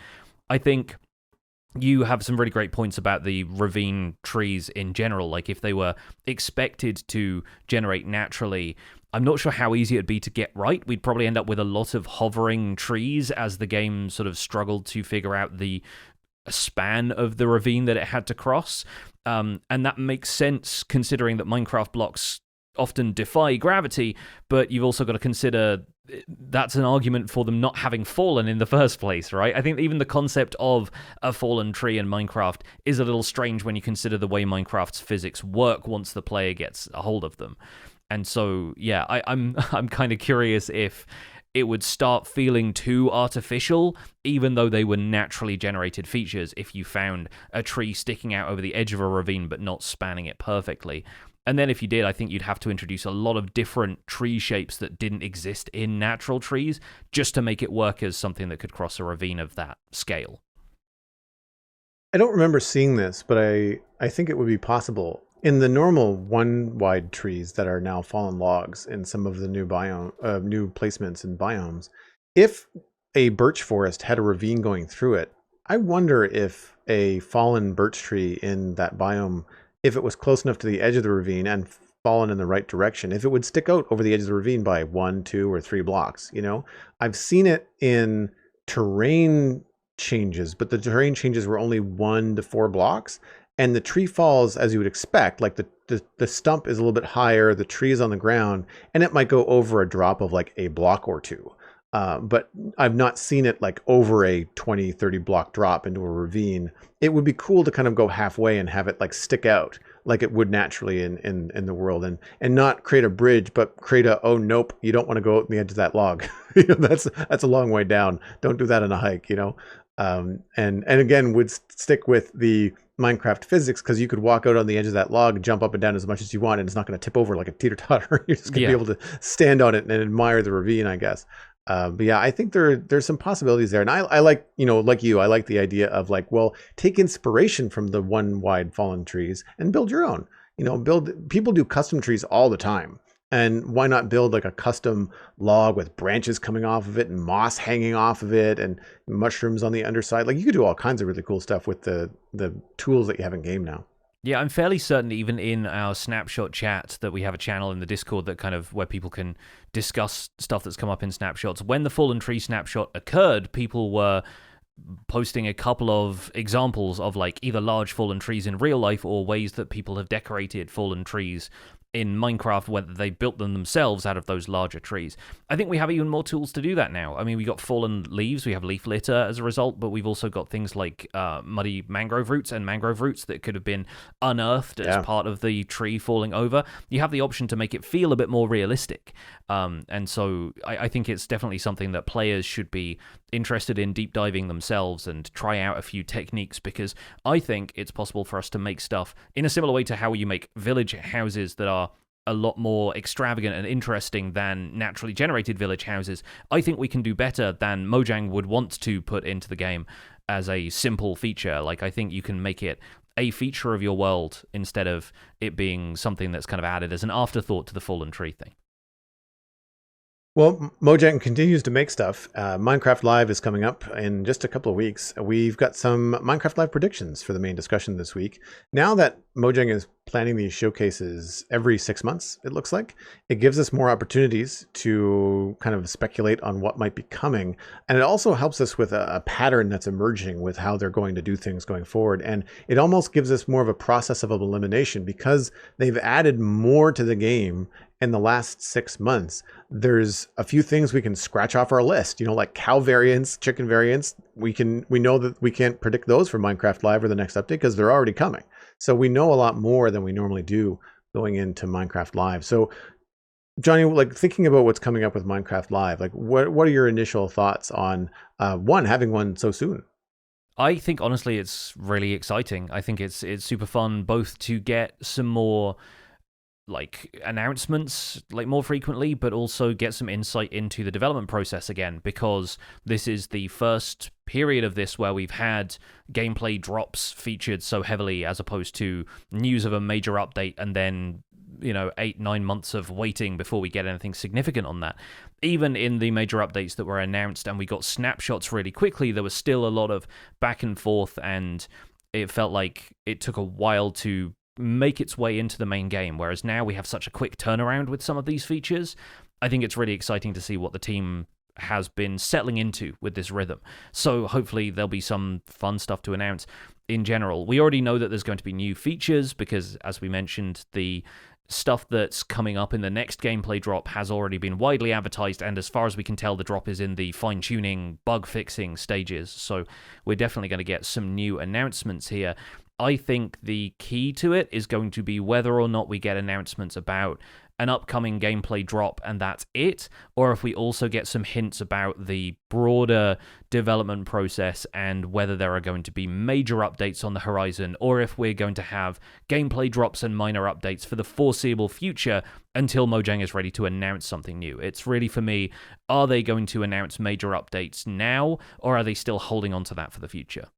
I think you have some really great points about the ravine trees in general. Like, if they were expected to generate naturally, I'm not sure how easy it'd be to get right. We'd probably end up with a lot of hovering trees as the game sort of struggled to figure out the span of the ravine that it had to cross. And that makes sense considering that Minecraft blocks often defy gravity, but you've also got to consider that's an argument for them not having fallen in the first place, right? I think even the concept of a fallen tree in Minecraft is a little strange when you consider the way Minecraft's physics work once the player gets a hold of them. And so, yeah, I'm kind of curious if it would start feeling too artificial, even though they were naturally generated features, if you found a tree sticking out over the edge of a ravine but not spanning it perfectly. And then if you did, I think you'd have to introduce a lot of different tree shapes that didn't exist in natural trees just to make it work as something that could cross a ravine of that scale. I don't remember seeing this, but I think it would be possible. In the normal one-wide trees that are now fallen logs in some of the new new placements and biomes, if a birch forest had a ravine going through it, I wonder if a fallen birch tree in that biome, if it was close enough to the edge of the ravine and fallen in the right direction, if it would stick out over the edge of the ravine by 1, 2, or 3 blocks. I've seen it in terrain changes, but the terrain changes were only 1 to 4 blocks. And the tree falls as you would expect. Like the stump is a little bit higher, the tree is on the ground, and it might go over a drop of like a block or two. But I've not seen it like over a 20, 30 block drop into a ravine. It would be cool to kind of go halfway and have it like stick out like it would naturally in the world, and not create a bridge, but create a, oh nope, you don't want to go out on the edge of that log. That's a long way down. Don't do that on a hike, and again would stick with the Minecraft physics, because you could walk out on the edge of that log, jump up and down as much as you want, and it's not going to tip over like a teeter-totter. You're just going to be able to stand on it and admire the ravine, I guess. But yeah, I think there's some possibilities there, and I like, like you, I like the idea of like, well, take inspiration from the one wide fallen trees and build your own. People do custom trees all the time, and why not build like a custom log with branches coming off of it and moss hanging off of it and mushrooms on the underside? Like, you could do all kinds of really cool stuff with the tools that you have in game now. Yeah, I'm fairly certain even in our Snapshot chat that we have a channel in the Discord that kind of where people can discuss stuff that's come up in snapshots. When the fallen tree snapshot occurred, people were posting a couple of examples of like either large fallen trees in real life or ways that people have decorated fallen trees in Minecraft, whether they built them themselves out of those larger trees. I think we have even more tools to do that now. I mean, we got fallen leaves, we have leaf litter as a result, but we've also got things like muddy mangrove roots and mangrove roots that could have been unearthed as part of the tree falling over. You have the option to make it feel a bit more realistic. And so I think it's definitely something that players should be interested in deep diving themselves and try out a few techniques, because I think it's possible for us to make stuff in a similar way to how you make village houses that are a lot more extravagant and interesting than naturally generated village houses. I think we can do better than Mojang would want to put into the game as a simple feature. Like, I think you can make it a feature of your world instead of it being something that's kind of added as an afterthought to the fallen tree thing. Well, Mojang continues to make stuff. Minecraft Live is coming up in just a couple of weeks. We've got some Minecraft Live predictions for the main discussion this week. Now that Mojang is planning these showcases every 6 months, it looks like, it gives us more opportunities to kind of speculate on what might be coming. And it also helps us with a pattern that's emerging with how they're going to do things going forward. And it almost gives us more of a process of elimination, because they've added more to the game in the last 6 months. There's a few things we can scratch off our list, like cow variants, chicken variants. We know that we can't predict those for Minecraft Live or the next update because they're already coming. So we know a lot more than we normally do going into Minecraft Live. So Jonny, like, thinking about what's coming up with Minecraft Live, like what are your initial thoughts on having one so soon? I think honestly it's really exciting. I think it's super fun both to get some more like announcements like more frequently, but also get some insight into the development process again, because this is the first period of this where we've had gameplay drops featured so heavily, as opposed to news of a major update and then 8-9 months of waiting before we get anything significant on that. Even in the major updates that were announced and we got snapshots really quickly, there was still a lot of back and forth, and it felt like it took a while to make its way into the main game, whereas now we have such a quick turnaround with some of these features. I think it's really exciting to see what the team has been settling into with this rhythm. So hopefully there'll be some fun stuff to announce. In general, we already know that there's going to be new features because, as we mentioned, the stuff that's coming up in the next gameplay drop has already been widely advertised, and as far as we can tell, the drop is in the fine-tuning, bug-fixing stages, so we're definitely going to get some new announcements here. I think the key to it is going to be whether or not we get announcements about an upcoming gameplay drop and that's it, or if we also get some hints about the broader development process and whether there are going to be major updates on the horizon, or if we're going to have gameplay drops and minor updates for the foreseeable future until Mojang is ready to announce something new. It's really, for me, are they going to announce major updates now, or are they still holding on to that for the future?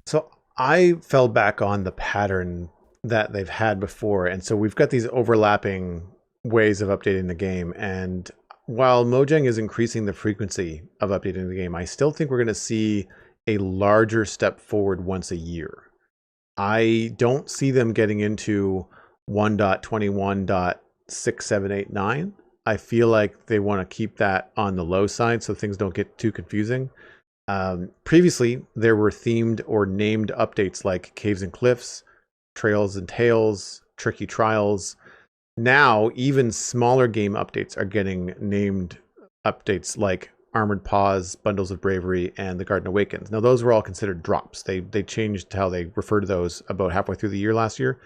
So I fell back on the pattern that they've had before. And so we've got these overlapping ways of updating the game. And while Mojang is increasing the frequency of updating the game, I still think we're going to see a larger step forward once a year. I don't see them getting into 1.21.6789. I feel like they want to keep that on the low side so things don't get too confusing. Previously, there were themed or named updates like Caves and Cliffs, Trails and Tales, Tricky Trials. Now, even smaller game updates are getting named updates like Armored Paws, Bundles of Bravery, and The Garden Awakens. Now, those were all considered drops. They changed how they refer to those about halfway through the year last year.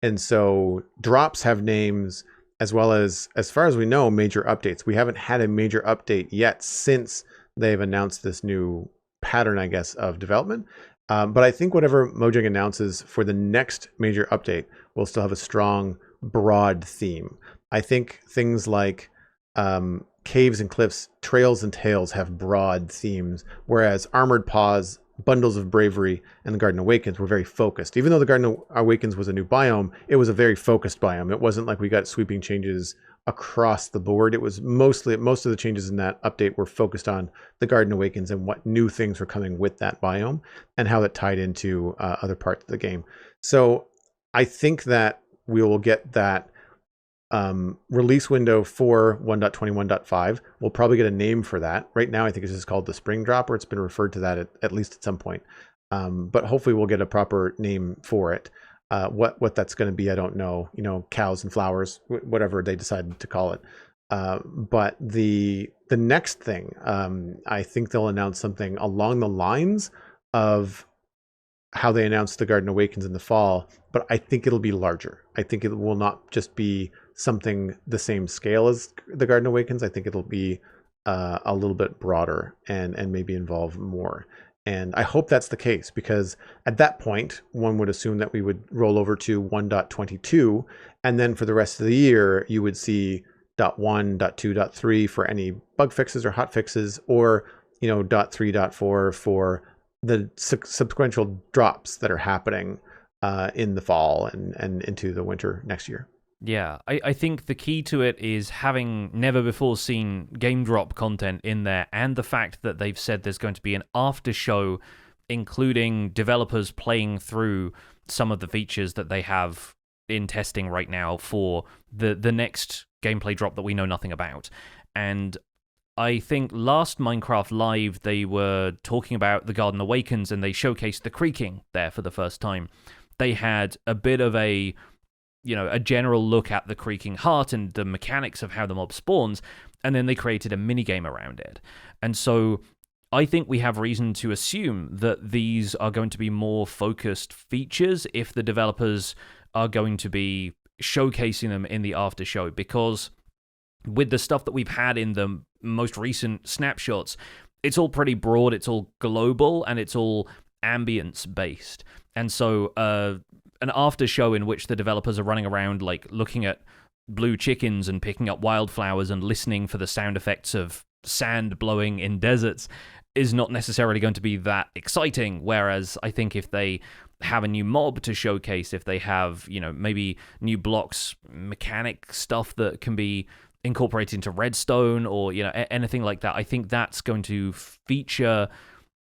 And so drops have names as well as far as we know, major updates. We haven't had a major update yet since they've announced this new pattern, I guess, of development. But I think whatever Mojang announces for the next major update will still have a strong, broad theme. I think things like Caves and Cliffs, Trails and Tales have broad themes, whereas Armored Paws, Bundles of Bravery, and The Garden Awakens were very focused. Even though The Garden Awakens was a new biome, it was a very focused biome. It wasn't like we got sweeping changes across the board. It was most of the changes in that update were focused on The Garden Awakens and what new things were coming with that biome and how that tied into other parts of the game. So I think that we will get that release window for 1.21.5. We'll probably get a name for that. Right now, I think it's just called the Spring Drop, or it's been referred to that at least at some point. But hopefully we'll get a proper name for it. What that's going to be, I don't know. You know, cows and flowers, whatever they decided to call it. But the next thing, I think they'll announce something along the lines of how they announced The Garden Awakens in the fall, but I think it'll be larger. I think it will not just be something the same scale as The Garden Awakens. I think it'll be a little bit broader and maybe involve more. And I hope that's the case, because at that point, one would assume that we would roll over to 1.22, and then for the rest of the year, you would see .1, .2, .3 for any bug fixes or hot fixes, or .3, .4 for the subsequential drops that are happening in the fall and into the winter next year. Yeah, I think the key to it is having never before seen game drop content in there, and the fact that they've said there's going to be an after show, including developers playing through some of the features that they have in testing right now for the next gameplay drop that we know nothing about. And I think last Minecraft Live, they were talking about The Garden Awakens, and they showcased the creaking there for the first time. They had a bit of a general look at the creaking heart and the mechanics of how the mob spawns, and then they created a minigame around it. And so I think we have reason to assume that these are going to be more focused features if the developers are going to be showcasing them in the after show, because with the stuff that we've had in the most recent snapshots, it's all pretty broad, it's all global, and it's all ambience based. And so an after show in which the developers are running around like looking at blue chickens and picking up wildflowers and listening for the sound effects of sand blowing in deserts is not necessarily going to be that exciting. Whereas I think if they have a new mob to showcase, if they have, maybe new blocks, mechanic stuff that can be incorporated into redstone or, anything like that, I think that's going to feature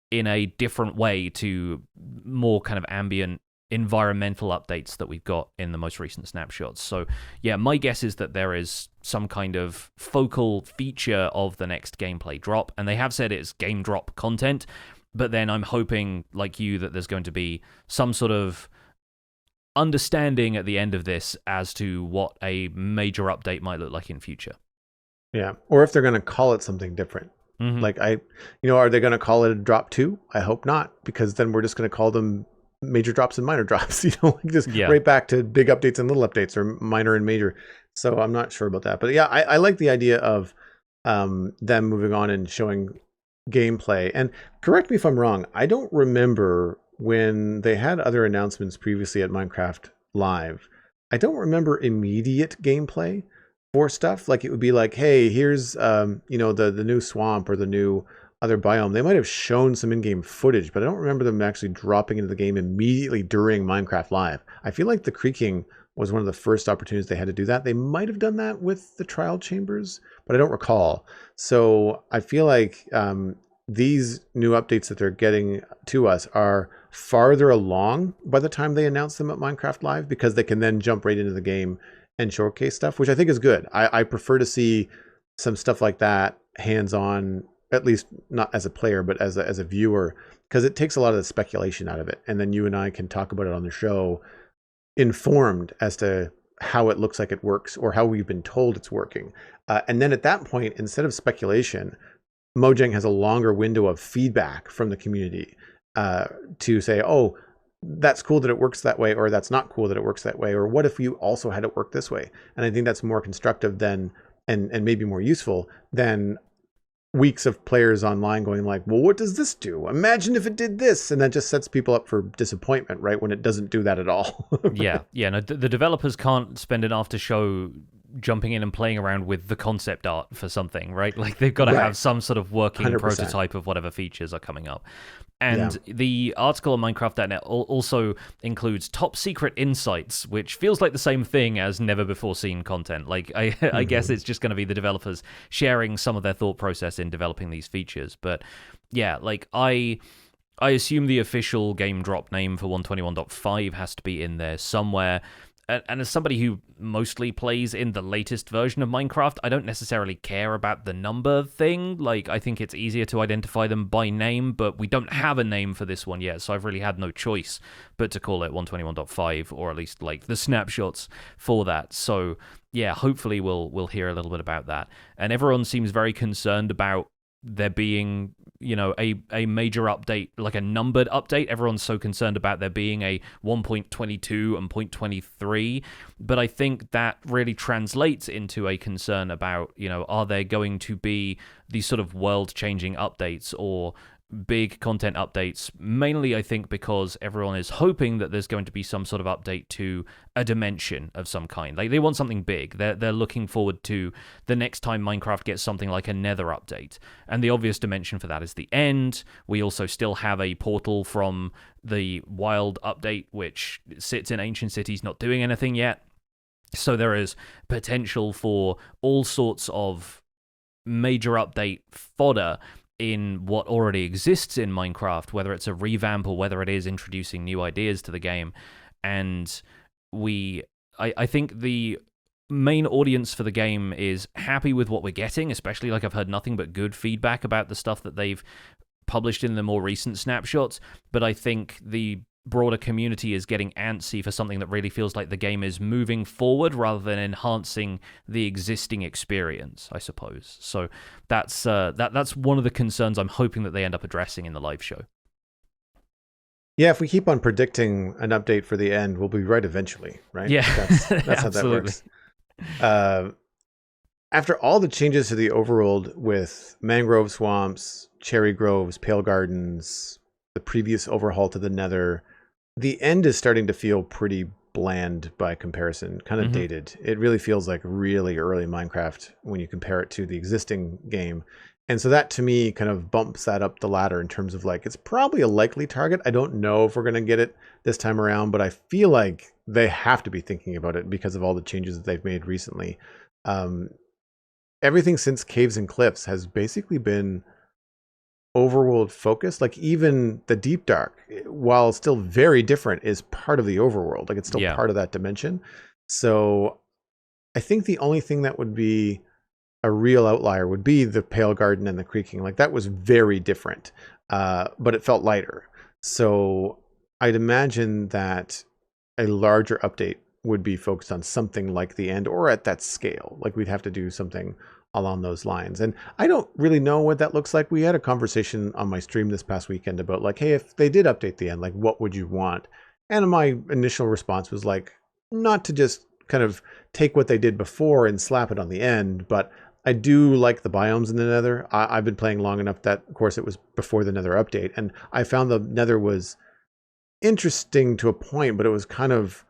in a different way to more kind of ambient environmental updates that we've got in the most recent snapshots. So yeah, my guess is that there is some kind of focal feature of the next gameplay drop, and they have said it's game drop content, but then I'm hoping, like you, that there's going to be some sort of understanding at the end of this as to what a major update might look like in future. Yeah, or if they're going to call it something different. Mm-hmm. Like are they going to call it a drop 2? I hope not, because then we're just going to call them major drops and minor drops, right back to big updates and little updates, or minor and major. So I'm not sure about that, but yeah, I like the idea of them moving on and showing gameplay. And correct me if I'm wrong, I don't remember when they had other announcements previously at Minecraft Live, I don't remember immediate gameplay for stuff. Like it would be like, hey, here's the new swamp or the new other biome. They might have shown some in-game footage, but I don't remember them actually dropping into the game immediately during Minecraft Live. I feel like the creaking was one of the first opportunities they had to do that. They might have done that with the trial chambers, but I don't recall. So I feel like these new updates that they're getting to us are farther along by the time they announce them at Minecraft Live, because they can then jump right into the game and showcase stuff, which I think is good. I prefer to see some stuff like that hands-on at least not as a player, but as a viewer, because it takes a lot of the speculation out of it. And then you and I can talk about it on the show, informed as to how it looks like it works or how we've been told it's working. And then at that point, instead of speculation, Mojang has a longer window of feedback from the community to say, oh, that's cool that it works that way, or that's not cool that it works that way, or what if you also had it work this way? And I think that's more constructive than and maybe more useful than weeks of players online going like, well, what does this do? Imagine if it did this. And that just sets people up for disappointment, right? When it doesn't do that at all. Yeah. No, the developers can't spend an after show jumping in and playing around with the concept art for something, right? Like they've got to have some sort of working 100%. prototype of whatever features are coming up. And the article on Minecraft.net also includes top secret insights, which feels like the same thing as never before seen content. Like I guess it's just going to be the developers sharing some of their thought process in developing these features. But yeah, like I assume the official game drop name for 121.5 has to be in there somewhere. And as somebody who mostly plays in the latest version of Minecraft, I don't necessarily care about the number thing. Like, I think it's easier to identify them by name, but we don't have a name for this one yet, so I've really had no choice but to call it 121.5, or at least, like, the snapshots for that. So, yeah, hopefully we'll hear a little bit about that. And everyone seems very concerned about there being, you know, a major update, like a numbered update. Everyone's so concerned about there being a 1.22 and 0.23, but I think that really translates into a concern about, you know, are there going to be these sort of world-changing updates or big content updates, mainly I think because everyone is hoping that there's going to be some sort of update to a dimension of some kind. Like they want something big. They're looking forward to the next time Minecraft gets something like a Nether update. And the obvious dimension for that is the end. We also still have a portal from the Wild update, which sits in Ancient Cities not doing anything yet. So there is potential for all sorts of major update fodder in what already exists in Minecraft, whether it's a revamp or whether it is introducing new ideas to the game. And I think the main audience for the game is happy with what we're getting, especially like I've heard nothing but good feedback about the stuff that they've published in the more recent snapshots. But I think the broader community is getting antsy for something that really feels like the game is moving forward rather than enhancing the existing experience, I suppose. So that's one of the concerns I'm hoping that they end up addressing in the live show. Yeah, if we keep on predicting an update for the end, we'll be right eventually, right? Yeah, that's how that works. After all the changes to the overworld with mangrove swamps, cherry groves, pale gardens, the previous overhaul to the Nether, the end is starting to feel pretty bland by comparison, kind of dated. It really feels like really early Minecraft when you compare it to the existing game. And so that to me kind of bumps that up the ladder in terms of like, it's probably a likely target. I don't know if we're going to get it this time around, but I feel like they have to be thinking about it because of all the changes that they've made recently. Everything since Caves and Cliffs has basically been overworld focused. Like even the Deep Dark, while still very different, is part of the overworld. Like it's still part of that dimension. So I think the only thing that would be a real outlier would be the Pale Garden and the Creaking. Like that was very different, but it felt lighter. So I'd imagine that a larger update would be focused on something like the end or at that scale. Like we'd have to do something along those lines. And I don't really know what that looks like. We had a conversation on my stream this past weekend about like, hey, if they did update the end, like what would you want? And my initial response was like, not to just kind of take what they did before and slap it on the end, but I do like the biomes in the Nether. I've been playing long enough that, of course, it was before the Nether update, and I found the Nether was interesting to a point, but it was kind of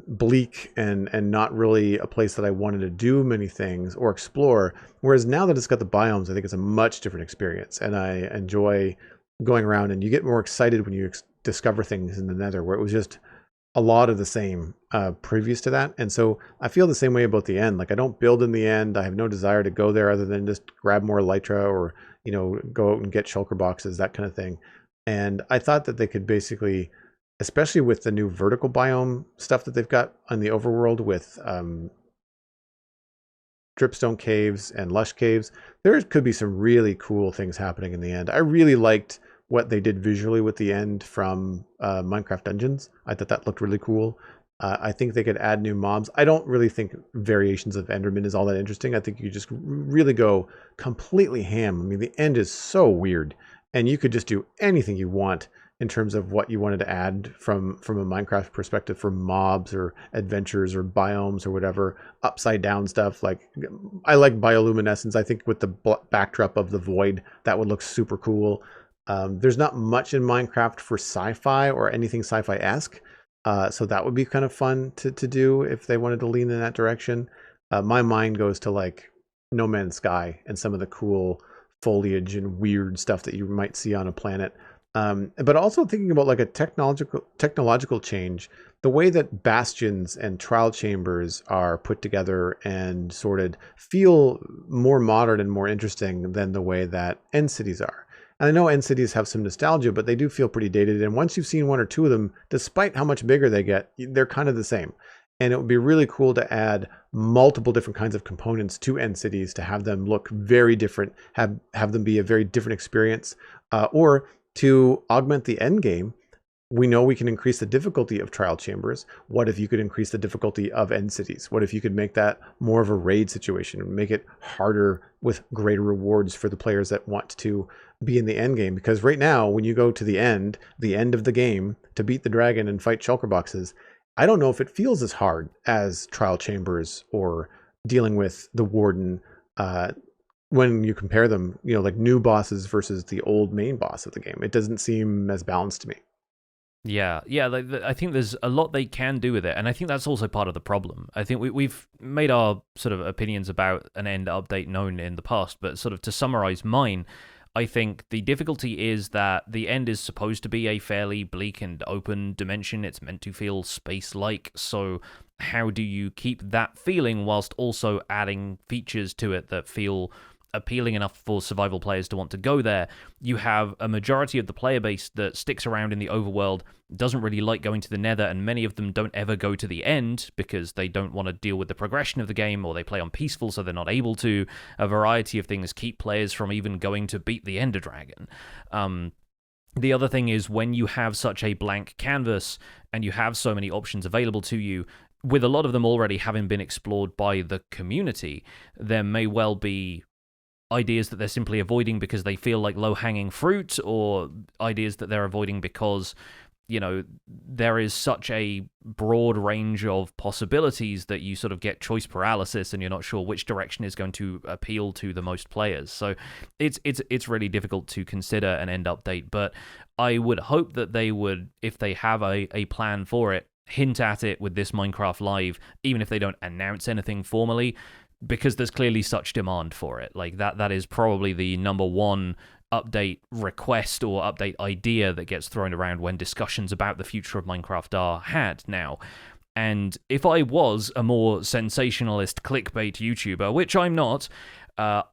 bleak and not really a place that I wanted to do many things or explore. Whereas now that it's got the biomes, I think it's a much different experience, and I enjoy going around, and you get more excited when you discover things in the Nether, where it was just a lot of the same previous to that. And so I feel the same way about the end. Like I don't build in the end. I have no desire to go there other than just grab more elytra or, you know, go out and get shulker boxes, that kind of thing. And I thought that they could basically, especially with the new vertical biome stuff that they've got on the overworld with dripstone caves and lush caves, there could be some really cool things happening in the end. I really liked what they did visually with the end from Minecraft Dungeons. I thought that looked really cool. I think they could add new mobs. I don't really think variations of Enderman is all that interesting. I think you just really go completely ham. I mean, the end is so weird, and you could just do anything you want in terms of what you wanted to add from a Minecraft perspective for mobs or adventures or biomes or whatever, upside down stuff. Like, I like bioluminescence. I think with the backdrop of the void, that would look super cool. There's not much in Minecraft for sci-fi or anything sci-fi-esque. So that would be kind of fun to do if they wanted to lean in that direction. My mind goes to like No Man's Sky and some of the cool foliage and weird stuff that you might see on a planet. But also thinking about like a technological change, the way that bastions and trial chambers are put together and sorted feel more modern and more interesting than the way that end cities are. And I know end cities have some nostalgia, but they do feel pretty dated. And once you've seen one or two of them, despite how much bigger they get, they're kind of the same. And it would be really cool to add multiple different kinds of components to end cities to have them look very different, have them be a very different experience, or to augment the end game. We know we can increase the difficulty of trial chambers. What if you could increase the difficulty of end cities? What if you could make that more of a raid situation, make it harder with greater rewards for the players that want to be in the end game? Because right now, when you go to the end of the game to beat the dragon and fight shulker boxes, I don't know if it feels as hard as trial chambers or dealing with the warden, when you compare them, like new bosses versus the old main boss of the game. It doesn't seem as balanced to me. Yeah. I think there's a lot they can do with it, and I think that's also part of the problem. I think we've made our sort of opinions about an end update known in the past, but sort of to summarize mine, I think the difficulty is that the end is supposed to be a fairly bleak and open dimension. It's meant to feel space-like, so how do you keep that feeling whilst also adding features to it that feel appealing enough for survival players to want to go there? You have a majority of the player base that sticks around in the overworld, doesn't really like going to the nether, and many of them don't ever go to the end because they don't want to deal with the progression of the game, or they play on peaceful so they're not able to. A variety of things keep players from even going to beat the Ender Dragon. The other thing is, when you have such a blank canvas and you have so many options available to you, with a lot of them already having been explored by the community, there may well be ideas that they're simply avoiding because they feel like low-hanging fruit, or ideas that they're avoiding because, there is such a broad range of possibilities that you sort of get choice paralysis and you're not sure which direction is going to appeal to the most players. So it's really difficult to consider an end update, but I would hope that they would, if they have a plan for it, hint at it with this Minecraft Live, even if they don't announce anything formally, because there's clearly such demand for it. Like, that is probably the number one update request or update idea that gets thrown around when discussions about the future of Minecraft are had now. And if I was a more sensationalist clickbait YouTuber, which I'm not,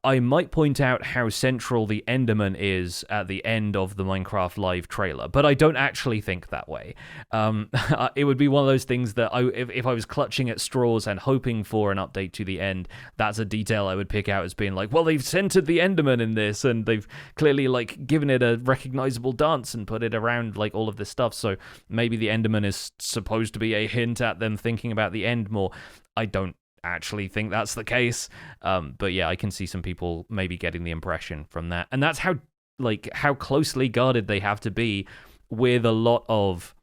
I might point out how central the Enderman is at the end of the Minecraft Live trailer, but I don't actually think that way. It would be one of those things that if I was clutching at straws and hoping for an update to the end, that's a detail I would pick out as being like, well, they've centered the Enderman in this, and they've clearly like given it a recognizable dance and put it around like all of this stuff. So maybe the Enderman is supposed to be a hint at them thinking about the end more. I don't actually think that's the case, but yeah, I can see some people maybe getting the impression from that, and that's how closely guarded they have to be with a lot of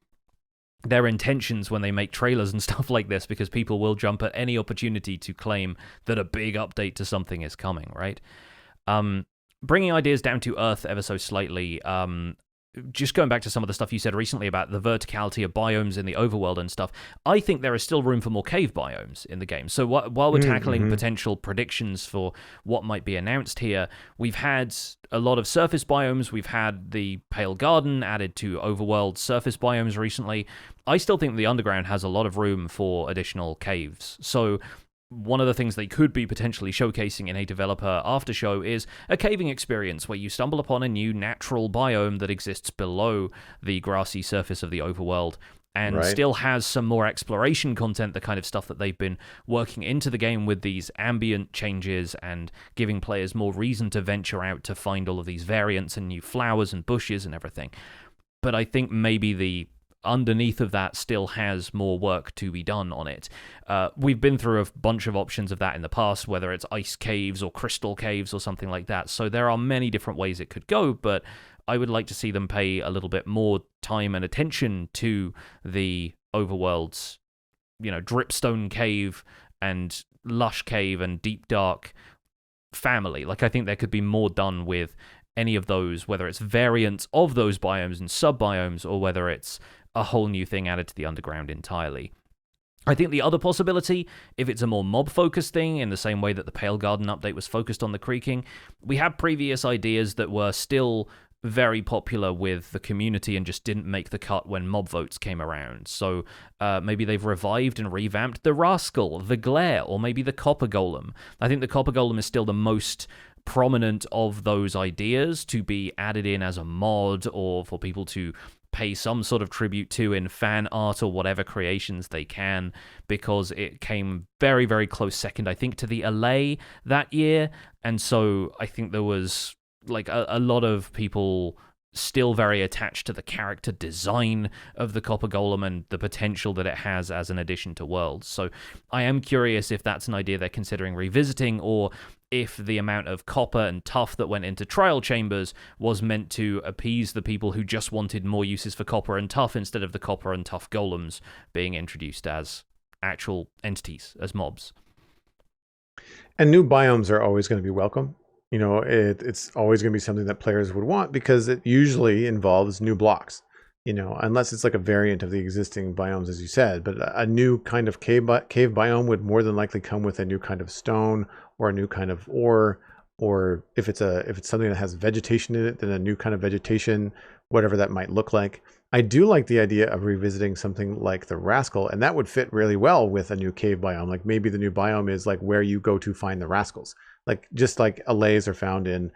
their intentions when they make trailers and stuff like this, because people will jump at any opportunity to claim that a big update to something is coming, right? Bringing ideas down to earth ever so slightly, just going back to some of the stuff you said recently about the verticality of biomes in the overworld and stuff, I think there is still room for more cave biomes in the game. So while we're tackling potential predictions for what might be announced here, we've had a lot of surface biomes. We've had the Pale Garden added to overworld surface biomes recently. I still think the underground has a lot of room for additional caves. So one of the things they could be potentially showcasing in a developer after show is a caving experience where you stumble upon a new natural biome that exists below the grassy surface of the overworld, and Right. still has some more exploration content, the kind of stuff that they've been working into the game with these ambient changes and giving players more reason to venture out to find all of these variants and new flowers and bushes and everything. But I think maybe the underneath of that still has more work to be done on it. We've been through a bunch of options of that in the past, whether it's ice caves or crystal caves or something like that. So there are many different ways it could go, but I would like to see them pay a little bit more time and attention to the overworld's, dripstone cave and lush cave and deep dark family. Like, I think there could be more done with any of those, whether it's variants of those biomes and sub-biomes, or whether it's a whole new thing added to the underground entirely. I think the other possibility, if it's a more mob-focused thing, in the same way that the Pale Garden update was focused on the creaking, we had previous ideas that were still very popular with the community and just didn't make the cut when mob votes came around. So maybe they've revived and revamped the Rascal, the Glare, or maybe the Copper Golem. I think the Copper Golem is still the most prominent of those ideas to be added in as a mod, or for people to pay some sort of tribute to in fan art or whatever creations they can, because it came very, very close second, I think, to the Allay that year. And so I think there was like a lot of people still very attached to the character design of the Copper Golem and the potential that it has as an addition to Worlds. So I am curious if that's an idea they're considering revisiting, or if the amount of copper and tuff that went into trial chambers was meant to appease the people who just wanted more uses for copper and tuff, instead of the copper and tuff golems being introduced as actual entities, as mobs. And new biomes are always going to be welcome. It's always going to be something that players would want, because it usually involves new blocks, unless it's like a variant of the existing biomes, as you said. But a new kind of cave biome would more than likely come with a new kind of stone or a new kind of ore, or if it's something that has vegetation in it, then a new kind of vegetation, whatever that might look like. I do like the idea of revisiting something like the Rascal, and that would fit really well with a new cave biome. Like, maybe the new biome is like where you go to find the Rascals. Like, just like allays are found in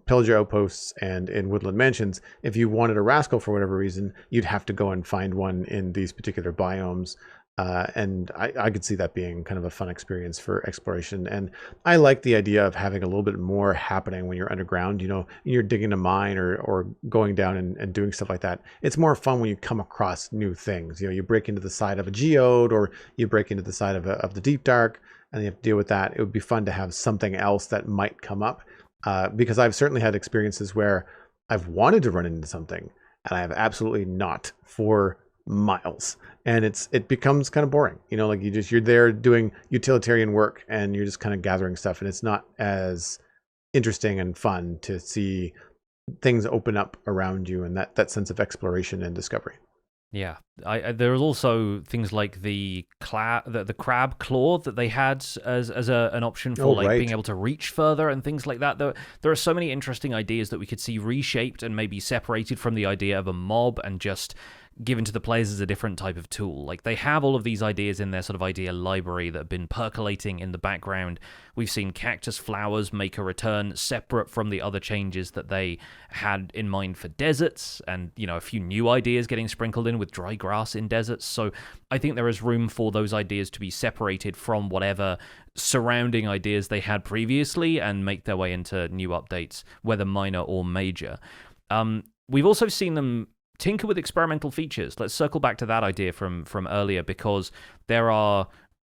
pillager outposts and in woodland mansions. If you wanted a Rascal for whatever reason, you'd have to go and find one in these particular biomes. And I could see that being kind of a fun experience for exploration. And I like the idea of having a little bit more happening when you're underground. You're digging a mine or going down and doing stuff like that. It's more fun when you come across new things. You break into the side of a geode, or you break into the side of the deep dark, and you have to deal with that. It would be fun to have something else that might come up, because I've certainly had experiences where I've wanted to run into something and I have absolutely not for miles, and it becomes kind of boring. Like, you're there doing utilitarian work and you're just kind of gathering stuff, and it's not as interesting and fun to see things open up around you, and that sense of exploration and discovery. Yeah, there was also things like the crab claw that they had as an option for Right. being able to reach further and things like that. There are so many interesting ideas that we could see reshaped and maybe separated from the idea of a mob and just given to the players as a different type of tool. Like, they have all of these ideas in their sort of idea library that have been percolating in the background. We've seen cactus flowers make a return separate from the other changes that they had in mind for deserts, and a few new ideas getting sprinkled in with dry grass in deserts. So I think there is room for those ideas to be separated from whatever surrounding ideas they had previously and make their way into new updates, whether minor or major. We've also seen them tinker with experimental features. Let's circle back to that idea from earlier, because there are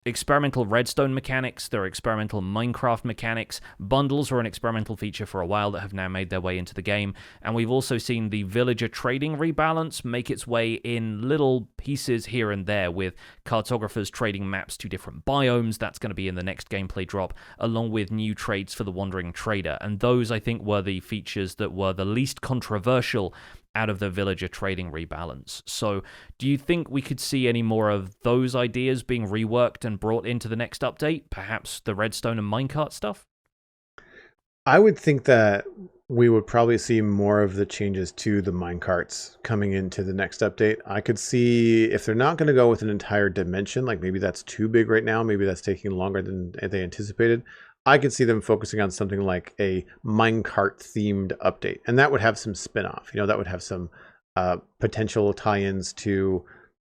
experimental redstone mechanics, there are experimental Minecraft mechanics. Bundles were an experimental feature for a while that have now made their way into the game, and we've also seen the villager trading rebalance make its way in little pieces here and there, with cartographers trading maps to different biomes. That's going to be in the next gameplay drop, along with new trades for the wandering trader. And those, I think, were the features that were the least controversial out of the villager trading rebalance. So do you think we could see any more of those ideas being reworked and brought into the next update? Perhaps the redstone and minecart stuff? I would think that we would probably see more of the changes to the minecarts coming into the next update. I could see, if they're not going to go with an entire dimension, like maybe that's too big right now, maybe that's taking longer than they anticipated, I could see them focusing on something like a minecart themed update. And that would have some spin-off. That would have some potential tie-ins to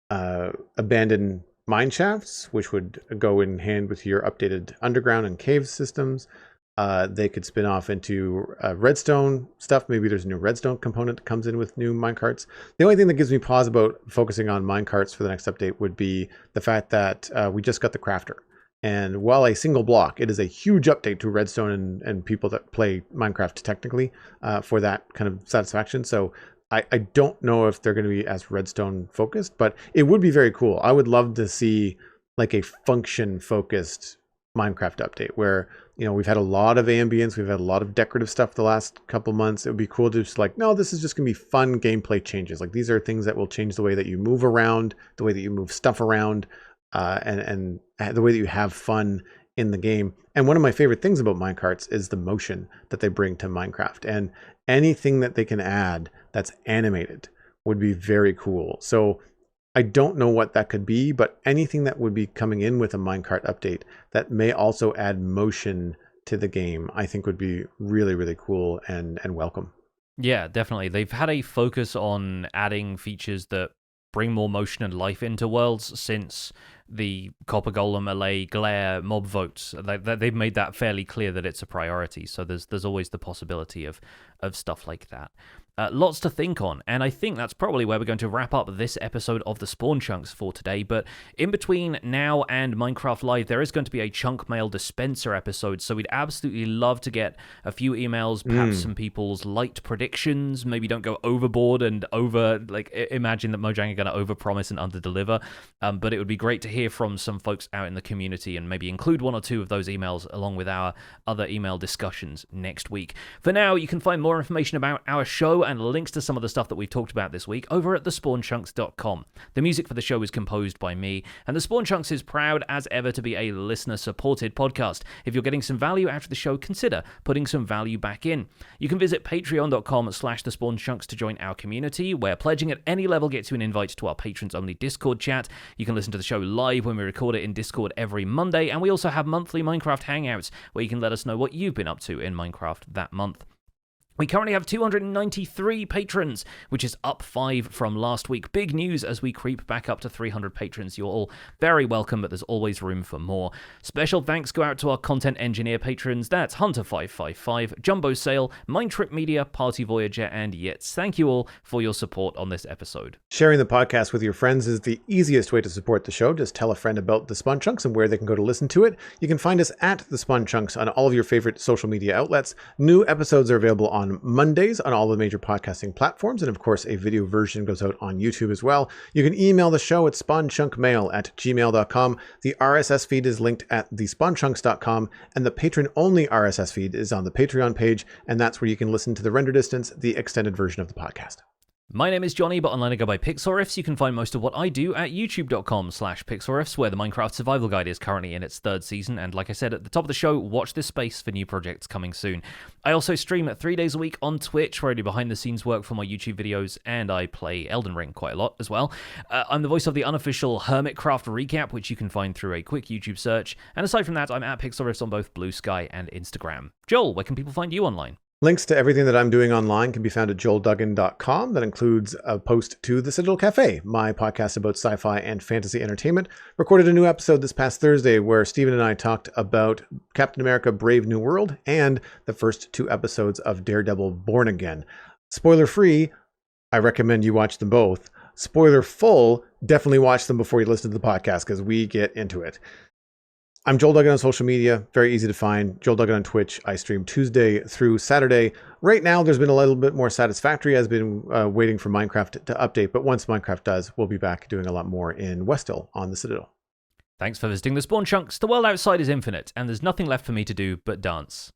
abandoned mine shafts, which would go in hand with your updated underground and cave systems. They could spin off into redstone stuff. Maybe there's a new redstone component that comes in with new minecarts. The only thing that gives me pause about focusing on minecarts for the next update would be the fact that we just got the crafter. And while a single block, it is a huge update to redstone and people that play Minecraft technically for that kind of satisfaction. So I don't know if they're going to be as redstone focused, but it would be very cool. I would love to see like a function focused Minecraft update where, we've had a lot of ambience, we've had a lot of decorative stuff the last couple months. It would be cool to just like, no, this is just gonna be fun gameplay changes. Like these are things that will change the way that you move around, the way that you move stuff around, and the way that you have fun in the game. And one of my favorite things about minecarts is the motion that they bring to Minecraft, and anything that they can add that's animated would be very cool. So I don't know what that could be, but anything that would be coming in with a minecart update that may also add motion to the game, I think would be really, really cool and welcome. Yeah, definitely. They've had a focus on adding features that bring more motion and life into worlds since the Copper Golem, Allay, Glare mob votes. They've made that fairly clear that it's a priority. So there's always the possibility of stuff like that. Lots to think on, and I think that's probably where we're going to wrap up this episode of the Spawn Chunks for today. But in between now and Minecraft Live, there is going to be a chunk mail dispenser episode, so we'd absolutely love to get a few emails, perhaps some people's light predictions. Maybe don't go overboard and imagine that Mojang are going to overpromise and underdeliver. But it would be great to hear from some folks out in the community and maybe include one or two of those emails along with our other email discussions next week. For now, you can find more information about our show and links to some of the stuff that we've talked about this week over at thespawnchunks.com. The music for the show is composed by me, and The Spawn Chunks is proud as ever to be a listener-supported podcast. If you're getting some value out of the show, consider putting some value back in. You can visit patreon.com/thespawnchunks to join our community, where pledging at any level gets you an invite to our patrons-only Discord chat. You can listen to the show live when we record it in Discord every Monday, and we also have monthly Minecraft Hangouts, where you can let us know what you've been up to in Minecraft that month. We currently have 293 patrons, which is up 5 from last week. Big news as we creep back up to 300 patrons. You're all very welcome, but there's always room for more. Special thanks go out to our content engineer patrons. That's Hunter555, Jumbo Sale, Mindtrip Media, Party Voyager, and Yitz. Thank you all for your support on this episode. Sharing the podcast with your friends is the easiest way to support the show. Just tell a friend about the Spawn Chunks and where they can go to listen to it. You can find us at the Spawn Chunks on all of your favorite social media outlets. New episodes are available on Mondays on all the major podcasting platforms, and of course a video version goes out on YouTube as well. You can email the show at spawnchunkmail@gmail.com. The RSS feed is linked at thespawnchunks.com, and the patron-only RSS feed is on the Patreon page, and that's where you can listen to the render distance, the extended version of the podcast. My name is Jonny, but online I go by Pixelriffs. You can find most of what I do at youtube.com/Pixelriffs, where the Minecraft Survival Guide is currently in its 3rd season. And like I said at the top of the show, watch this space for new projects coming soon. I also stream 3 days a week on Twitch, where I do behind-the-scenes work for my YouTube videos, and I play Elden Ring quite a lot as well. I'm the voice of the unofficial Hermitcraft recap, which you can find through a quick YouTube search. And aside from that, I'm at Pixelriffs on both Blue Sky and Instagram. Joel, where can people find you online? Links to everything that I'm doing online can be found at joelduggan.com. That includes a post to The Citadel Cafe, my podcast about sci-fi and fantasy entertainment. Recorded a new episode this past Thursday where Stephen and I talked about Captain America Brave New World and the first 2 episodes of Daredevil Born Again. Spoiler free, I recommend you watch them both. Spoiler full, definitely watch them before you listen to the podcast because we get into it. I'm Joel Duggan on social media, very easy to find. Joel Duggan on Twitch. I stream Tuesday through Saturday. Right now, there's been a little bit more satisfactory. I've been waiting for Minecraft to update, but once Minecraft does, we'll be back doing a lot more in Westhill on the Citadel. Thanks for visiting the Spawn Chunks. The world outside is infinite, and there's nothing left for me to do but dance.